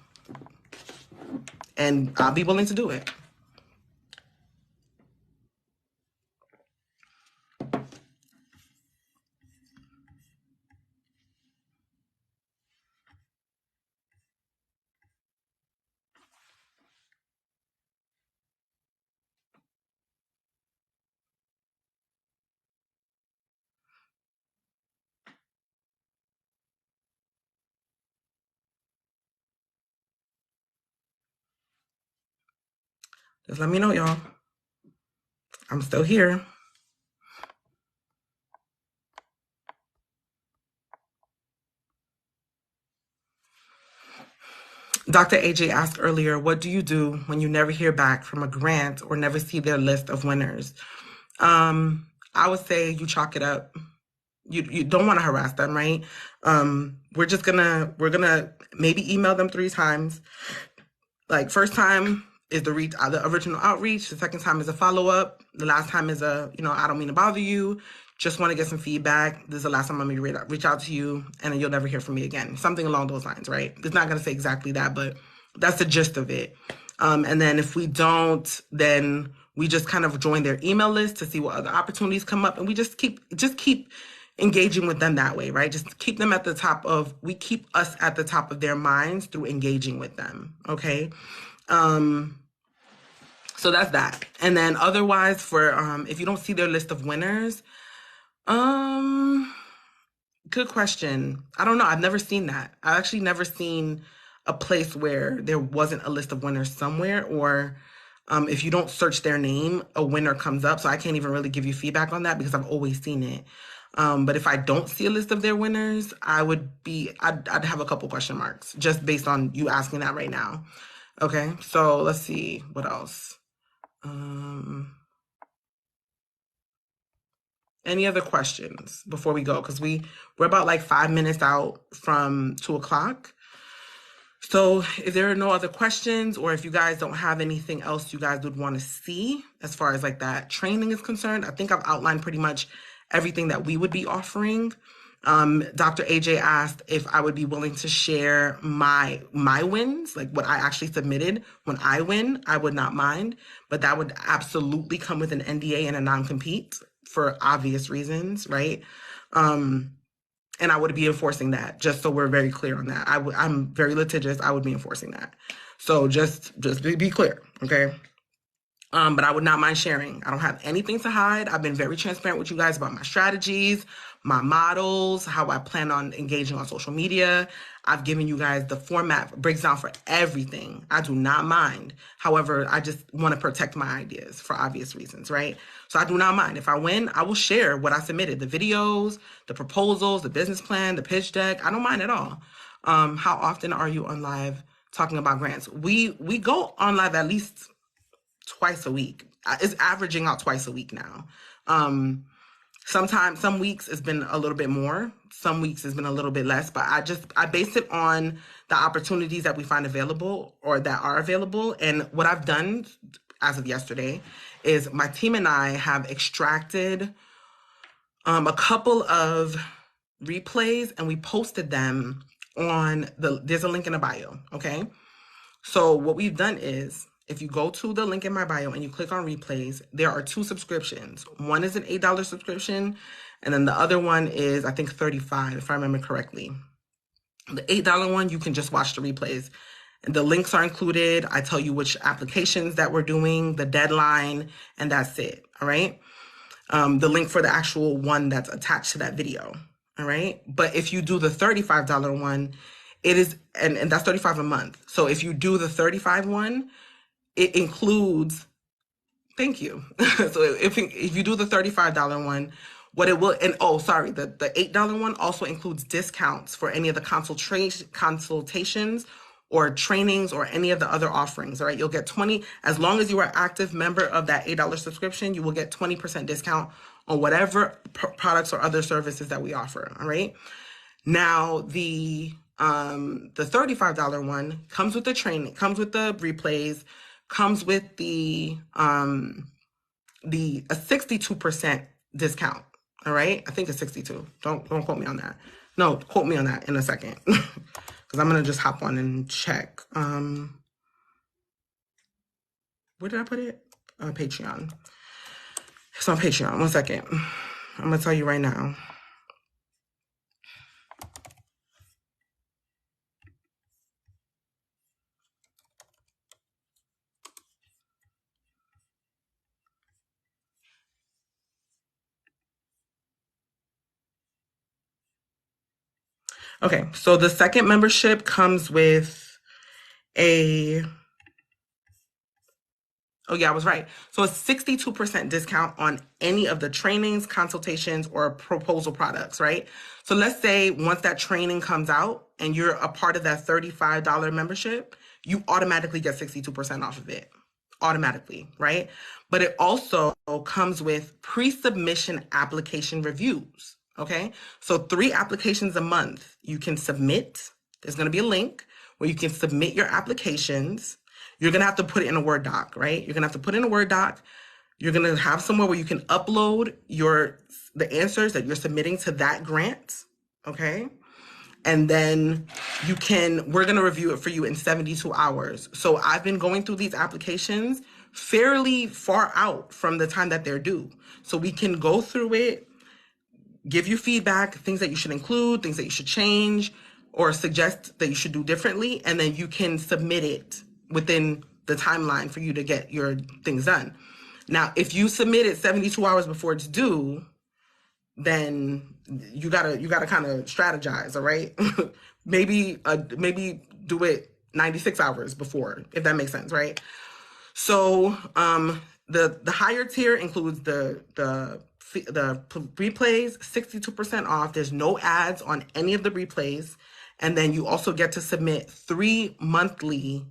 And I'll be willing to do it. Just let me know, y'all. I'm still here. Dr. AJ asked earlier, what do you do when you never hear back from a grant or never see their list of winners? I would say you chalk it up. You don't want to harass them, right? We're gonna maybe email them 3 times. Like, first time is the original outreach. The second time is a follow-up. The last time is I don't mean to bother you. Just want to get some feedback. This is the last time I'm going to reach out to you, and then you'll never hear from me again. Something along those lines, right? It's not going to say exactly that, but that's the gist of it. And then if we don't, then we just kind of join their email list to see what other opportunities come up, and we just keep engaging with them that way, right? Just keep them we keep us at the top of their minds through engaging with them, okay? So that's that. And then otherwise for, if you don't see their list of winners, good question. I don't know. I've never seen that. I've actually never seen a place where there wasn't a list of winners somewhere, or if you don't search their name, a winner comes up. So I can't even really give you feedback on that because I've always seen it. But if I don't see a list of their winners, I'd have a couple question marks just based on you asking that right now. Okay, so let's see what else. Any other questions before we go? Because we're about like 5 minutes out from 2:00. So if there are no other questions, or if you guys don't have anything else you guys would want to see as far as like that training is concerned, I think I've outlined pretty much everything that we would be offering. Dr. AJ asked if I would be willing to share my wins, like what I actually submitted. When I win, I would not mind, but that would absolutely come with an NDA and a non-compete for obvious reasons, right? And I would be enforcing that, just so we're very clear on that. I'm very litigious. I would be enforcing that. So just be clear, okay? But I would not mind sharing. I don't have anything to hide. I've been very transparent with you guys about my strategies, my models, how I plan on engaging on social media. I've given you guys the format, breaks down for everything. I do not mind. However, I just want to protect my ideas for obvious reasons, right? So I do not mind. If I win, I will share what I submitted, the videos, the proposals, the business plan, the pitch deck. I don't mind at all. How often are you on live talking about grants? We go on live at least twice a week. It's averaging out twice a week now. Sometimes, some weeks it's been a little bit more. Some weeks it's been a little bit less, but I base it on the opportunities that we find available or that are available. And what I've done as of yesterday is my team and I have extracted a couple of replays, and we posted them on there's a link in the bio, okay? So what we've done is, if you go to the link in my bio and you click on replays, there are 2 subscriptions. One is an $8 subscription, and then the other one is, I think, $35, if I remember correctly. The $8 one, you can just watch the replays. And the links are included. I tell you which applications that we're doing, the deadline, and that's it, all right? The link for the actual one that's attached to that video, all right? But if you do the $35 one, it is, and that's $35 a month. So if you do the $35 one, it includes, thank you. So if you do the $35 one, what it will, and the $8 one also includes discounts for any of the consultations or trainings or any of the other offerings, all right? You'll get 20, as long as you are an active member of that $8 subscription, you will get 20% discount on whatever products or other services that we offer, all right? Now, the $35 one comes with the training, comes with the replays, comes with a 62% discount. All right, I think it's 62. Don't quote me on that. No, quote me on that in a second, because I'm gonna just hop on and check. Where did I put it? Patreon. It's on Patreon. 1 second. I'm gonna tell you right now. Okay, so the second membership comes with a Oh, yeah, I was right. So it's 62% discount on any of the trainings, consultations, or proposal products, right? So let's say once that training comes out and you're a part of that $35 membership, you automatically get 62% off of it. Automatically, right? But it also comes with pre-submission application reviews, okay? So 3 applications a month you can submit. There's going to be a link where you can submit your applications. You're going to have to put it in a Word doc, right? You're going to have to put in a Word doc. You're going to have somewhere where you can upload the answers that you're submitting to that grant, okay? And then we're going to review it for you in 72 hours. So I've been going through these applications fairly far out from the time that they're due. So we can go through it, give you feedback, things that you should include, things that you should change, or suggest that you should do differently. And then you can submit it within the timeline for you to get your things done. Now, if you submit it 72 hours before it's due, then you gotta kind of strategize, all right? maybe do it 96 hours before, if that makes sense, right? So the higher tier includes the replays, 62% off. There's no ads on any of the replays, and then you also get to submit 3 monthly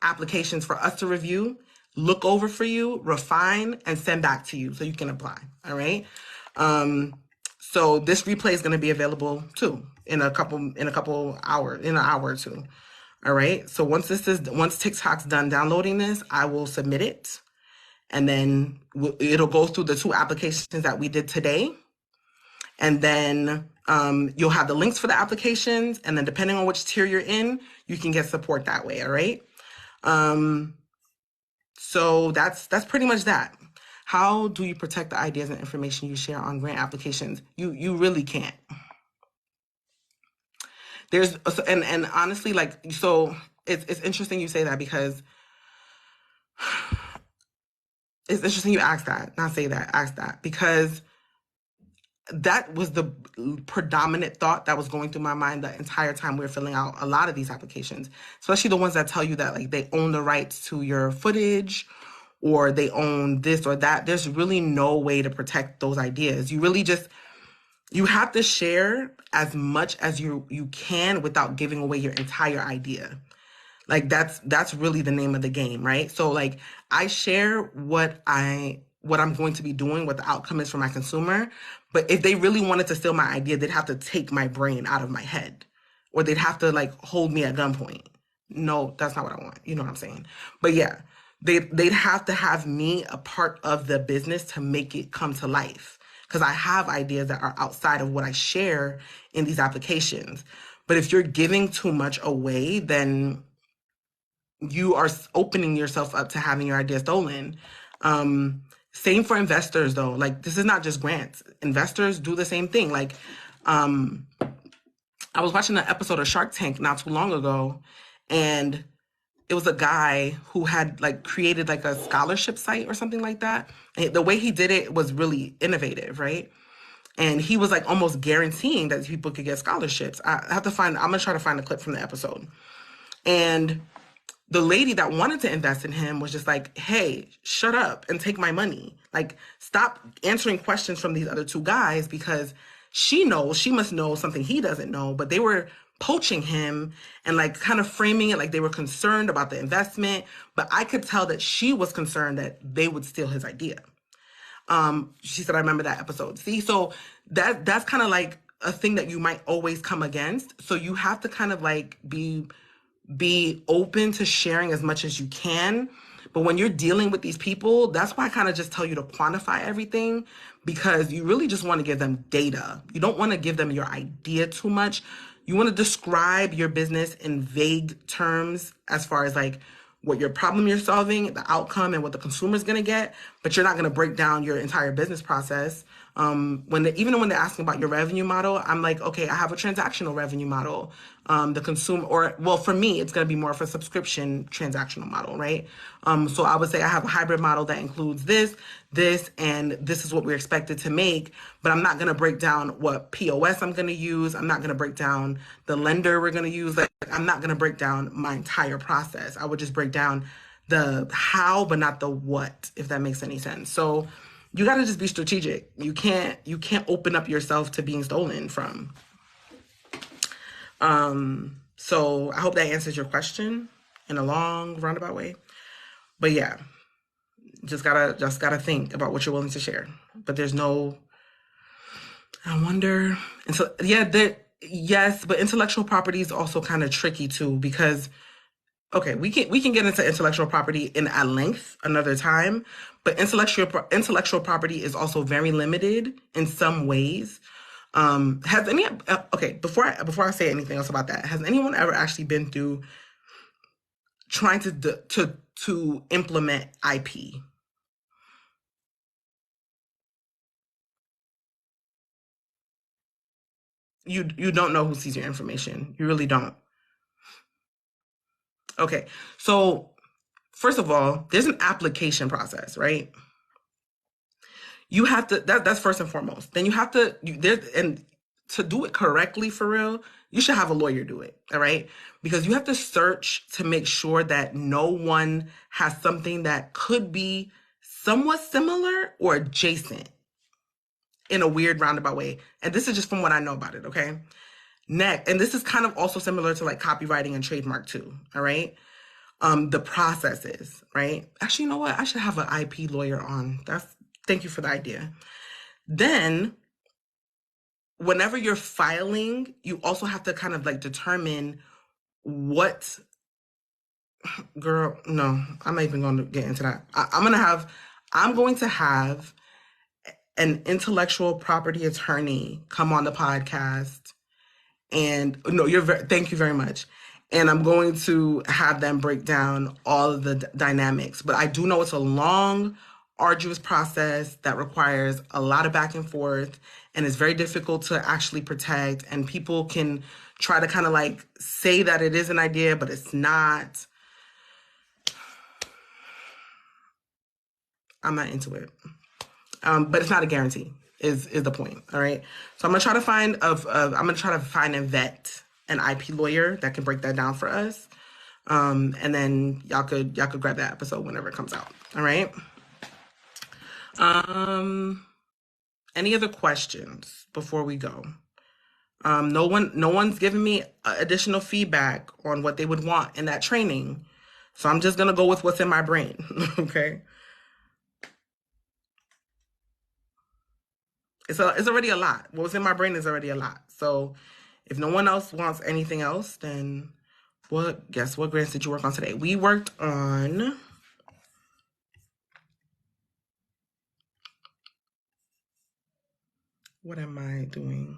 applications for us to review, look over for you, refine, and send back to you so you can apply. All right. So this replay is going to be available too in an hour or two. All right. So once TikTok's done downloading this, I will submit it, and then it'll go through the 2 applications that we did today. And then you'll have the links for the applications, and then depending on which tier you're in, you can get support that way. All right. So that's pretty much that. How do you protect the ideas and information you share on grant applications? You really can't. And honestly, like, so it's interesting you say that, because it's interesting you ask that, because that was the predominant thought that was going through my mind the entire time we were filling out a lot of these applications, especially the ones that tell you that like they own the rights to your footage, or they own this or that. There's really no way to protect those ideas. You have to share as much as you can without giving away your entire idea. Like that's really the name of the game, right? So like I share what I'm going to be doing, what the outcome is for my consumer. But if they really wanted to steal my idea, they'd have to take my brain out of my head, or they'd have to like hold me at gunpoint. No, that's not what I want. You know what I'm saying? But yeah, they'd have to have me a part of the business to make it come to life, because I have ideas that are outside of what I share in these applications. But if you're giving too much away, then you are opening yourself up to having your idea stolen. Same for investors though. Like this is not just grants. Investors do the same thing. Like I was watching an episode of Shark Tank not too long ago, and it was a guy who had like created like a scholarship site or something like that. And the way he did it was really innovative, right? And he was like almost guaranteeing that people could get scholarships. I'm gonna try to find a clip from the episode. And the lady that wanted to invest in him was just like, hey, shut up and take my money. Like, stop answering questions from these other 2 guys, because she must know something he doesn't know. But they were poaching him and like kind of framing it like they were concerned about the investment. But I could tell that she was concerned that they would steal his idea. She said, I remember that episode. See, so that's kind of like a thing that you might always come against. So you have to kind of like be open to sharing as much as you can. But when you're dealing with these people, that's why I kind of just tell you to quantify everything, because you really just want to give them data. You don't want to give them your idea too much. You want to describe your business in vague terms as far as like what your problem you're solving, the outcome, and what the consumer is going to get, but you're not going to break down your entire business process. Even when they're asking about your revenue model, I'm like, okay, I have a transactional revenue model. The consumer, for me, it's going to be more of a subscription transactional model, right? So I would say I have a hybrid model that includes this, and this is what we're expected to make, but I'm not going to break down what POS I'm going to use. I'm not going to break down the lender we're going to use. Like, I'm not going to break down my entire process. I would just break down the how, but not the what, if that makes any sense. So you got to just be strategic. You can't open up yourself to being stolen from. So I hope that answers your question in a long roundabout way. But yeah, just gotta think about what you're willing to share. But there's no, I wonder. And so yeah, yes, but intellectual property is also kind of tricky too, because okay, we can get into intellectual property in at length another time, but intellectual property is also very limited in some ways. Has any okay, before I say anything else about that, has anyone ever actually been through trying to implement IP? You don't know who sees your information. You really don't. Okay. So, first of all, there's an application process, right? You have to that's first and foremost. Then you have to there and to do it correctly for real, you should have a lawyer do it, all right? Because you have to search to make sure that no one has something that could be somewhat similar or adjacent in a weird roundabout way. And this is just from what I know about it, okay? Next, and this is kind of also similar to like copywriting and trademark too, all right? The processes, right? Actually, you know what? I should have an IP lawyer on. Thank you for the idea. Then, whenever you're filing, you also have to kind of like determine what, girl, no, I'm not even going to get into that. I'm going to have an intellectual property attorney come on the podcast. And no, thank you very much. And I'm going to have them break down all of the dynamics. But I do know it's a long, arduous process that requires a lot of back and forth and is very difficult to actually protect. And people can try to kind of like say that it is an idea, but it's not. I'm not into it. But it's not a guarantee. Is the point? All right. So I'm gonna try to find and vet an IP lawyer that can break that down for us. And then y'all could grab that episode whenever it comes out. All right. Any other questions before we go? No one's giving me additional feedback on what they would want in that training. So I'm just gonna go with what's in my brain. Okay. It's already a lot. What was in my brain is already a lot. So if no one else wants anything else, then guess what grants did you work on today? We worked on, what am I doing?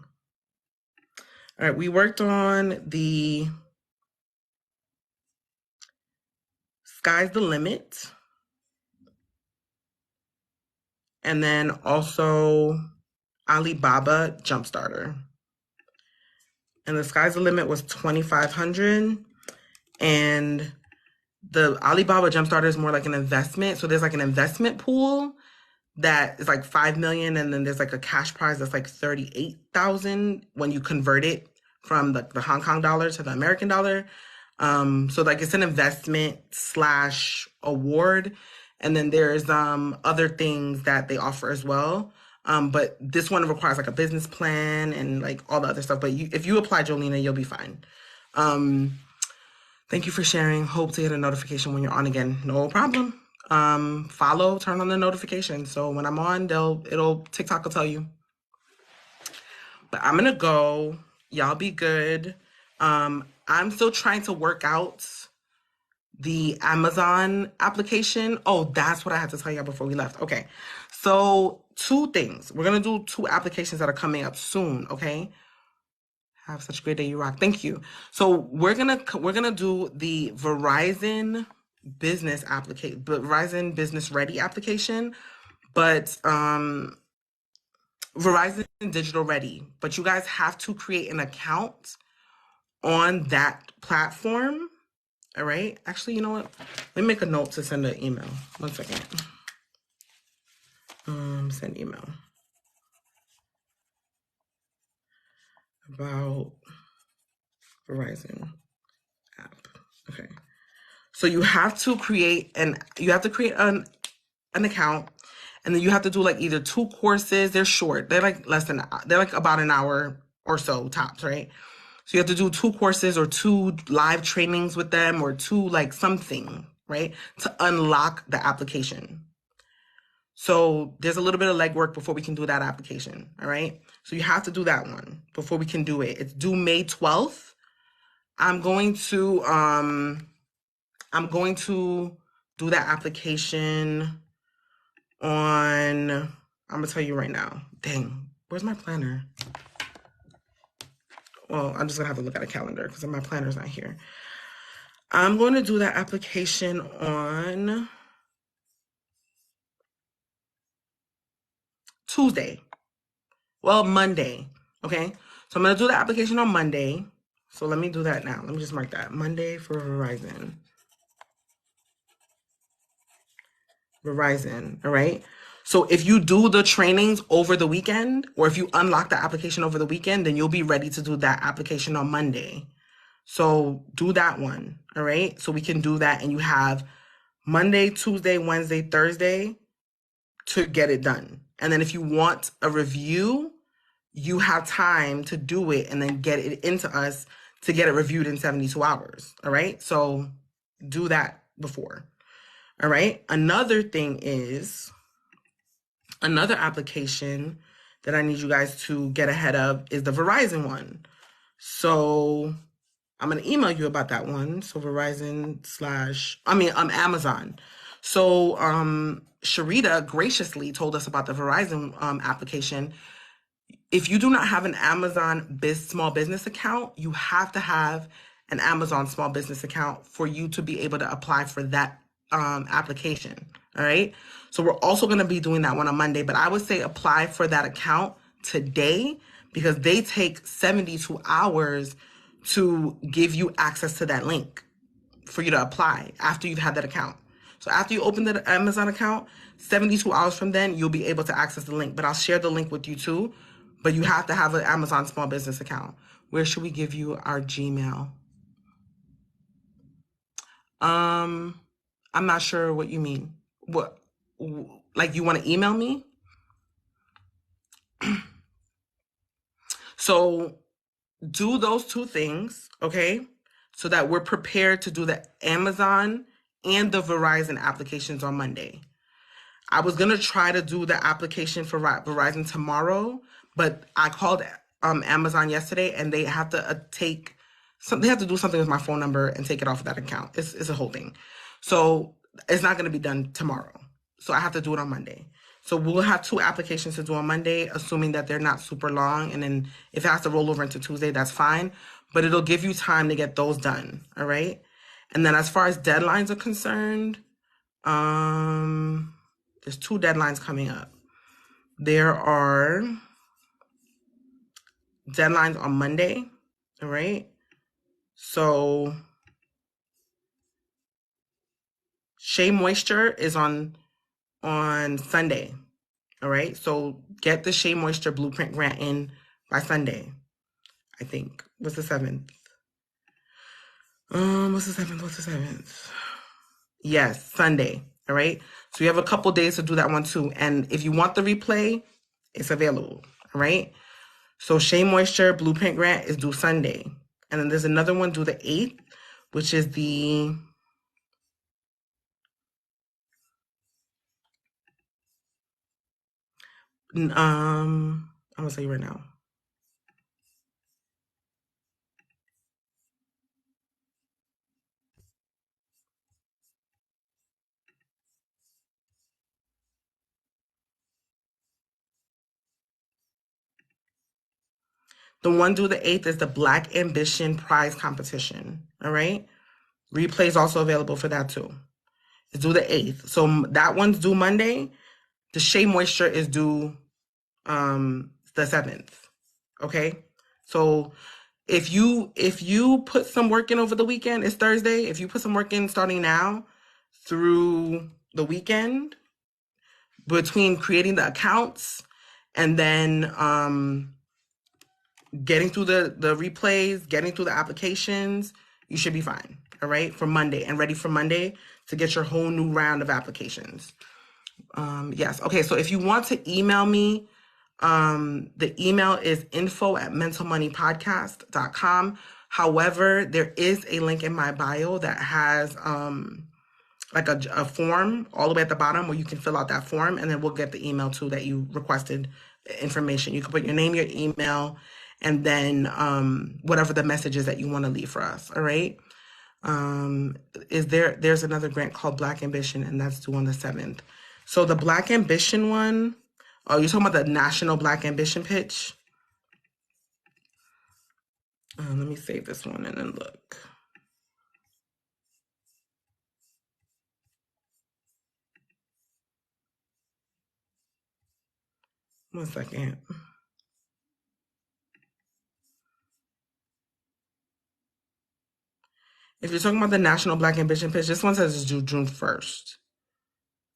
All right, we worked on the Sky's the Limit. And then also Alibaba Jumpstarter. And the Sky's the Limit was 2,500. And the Alibaba Jumpstarter is more like an investment. So there's like an investment pool that is like 5 million, and then there's like a cash prize that's like 38,000 when you convert it from the Hong Kong dollar to the American dollar. So like it's an investment / award, and then there's other things that they offer as well. But this one requires like a business plan and like all the other stuff. But if you apply, Jolena, you'll be fine. Thank you for sharing. Hope to get a notification when you're on again. No problem. Follow, turn on the notifications. So when I'm on, TikTok will tell you. But I'm gonna go. Y'all be good. I'm still trying to work out the Amazon application. Oh, that's what I had to tell y'all before we left. Okay. So 2 things. We're gonna do 2 applications that are coming up soon, okay? Have such a great day, you rock. Thank you. So we're gonna do the Verizon Business Ready application, but Verizon Digital Ready. But you guys have to create an account on that platform. All right. Actually, you know what? Let me make a note to send an email. 1 second. Send email about Verizon app. Okay. So you have to create an account, and then you have to do like either 2 courses. They're short. They're like they're like about an hour or so tops, right? So you have to do 2 courses or 2 live trainings with them or 2 like something, right? To unlock the application. So there's a little bit of legwork before we can do that application, all right? So you have to do that one before we can do it. It's due May 12th. I'm going to do that application on, I'm gonna tell you right now. Dang, where's my planner? Well, I'm just gonna have to look at a calendar because my planner's not here. I'm going to do that application on Tuesday. Well, Monday. Okay. So I'm going to do the application on Monday. So let me do that now. Let me just mark that. Monday for Verizon. All right. So if you do the trainings over the weekend, or if you unlock the application over the weekend, then you'll be ready to do that application on Monday. So do that one. All right. So we can do that, and you have Monday, Tuesday, Wednesday, Thursday to get it done. And then if you want a review, you have time to do it and then get it into us to get it reviewed in 72 hours. All right. So do that before. All right. Another thing is another application that I need you guys to get ahead of is the Verizon one. So I'm going to email you about that one. So Amazon. So Sharita graciously told us about the Verizon application. If you do not have an Amazon small business account, you have to have an Amazon small business account for you to be able to apply for that application. All right. So we're also going to be doing that one on Monday, but I would say apply for that account today because they take 72 hours to give you access to that link for you to apply after you've had that account. So after you open the Amazon account, 72 hours from then, you'll be able to access the link. But I'll share the link with you too. But you have to have an Amazon small business account. Where should we give you our Gmail? I'm not sure what you mean. What, like you want to email me? So do those 2 things, okay? So that we're prepared to do the Amazon and the Verizon applications on Monday. I was going to try to do the application for Verizon tomorrow, but I called Amazon yesterday and they have to they have to do something with my phone number and take it off of that account. It's a whole thing. So it's not going to be done tomorrow. So I have to do it on Monday. So we'll have 2 applications to do on Monday, assuming that they're not super long. And then if it has to roll over into Tuesday, that's fine. But it'll give you time to get those done. All right. And then as far as deadlines are concerned, there's 2 deadlines coming up. There are deadlines on Monday. All right. So Shea Moisture is on Sunday. All right. So get the Shea Moisture Blueprint grant in by Sunday. I think. What's the 7th? What's the 7th? Yes, Sunday. All right. So you have a couple days to do that one too. And if you want the replay, it's available. All right. So Shea Moisture Blueprint grant is due Sunday. And then there's another one due the 8th, which is the I'm gonna tell you right now. The one due the 8th is the Black Ambition Prize Competition. All right. Replay is also available for that too. It's due the 8th. So that one's due Monday. The Shea Moisture is due the 7th. Okay. So if you put some work in over the weekend, it's Thursday. If you put some work in starting now through the weekend, between creating the accounts and then getting through the replays, getting through the applications, you should be fine. all right, for Monday, and ready for Monday to get your whole new round of applications. Yes. Okay. So if you want to email me, the email is info@mentalmoneypodcast.com. However, there is a link in my bio that has like a form all the way at the bottom where you can fill out that form, and then we'll get the email too that you requested information. You can put your name, your email, and then whatever the message is that you want to leave for us. All right. There's another grant called Black Ambition, and that's due on the 7th. So the Black Ambition one, oh, you're talking about the National Black Ambition pitch? Let me save this one and then look. One second. If you're talking about the National Black Ambition pitch, this one says it's due June 1st.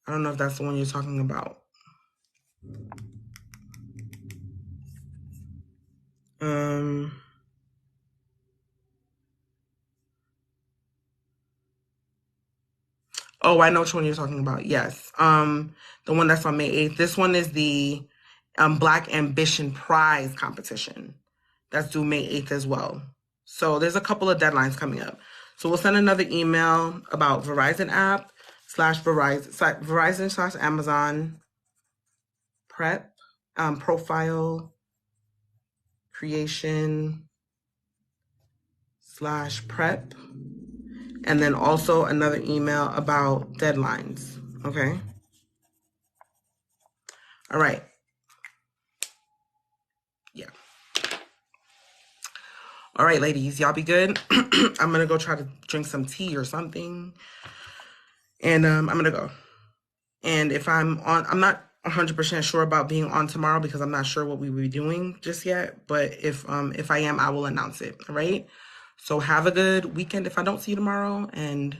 I don't know if that's the one you're talking about. Oh, I know which one you're talking about. Yes. The one that's on May 8th. This one is the Black Ambition Prize competition. That's due May 8th as well. So there's a couple of deadlines coming up. So we'll send another email about Verizon app /Verizon/Amazon prep, profile creation /prep. And then also another email about deadlines. Okay. All right. Yeah. All right, ladies, y'all be good. I'm going to go try to drink some tea or something. And I'm going to go. And if I'm not 100% sure about being on tomorrow because I'm not sure what we will be doing just yet. But if I am, I will announce it. All right. So have a good weekend if I don't see you tomorrow, and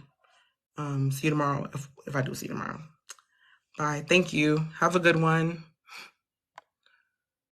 see you tomorrow if I do see you tomorrow. Bye. Thank you. Have a good one.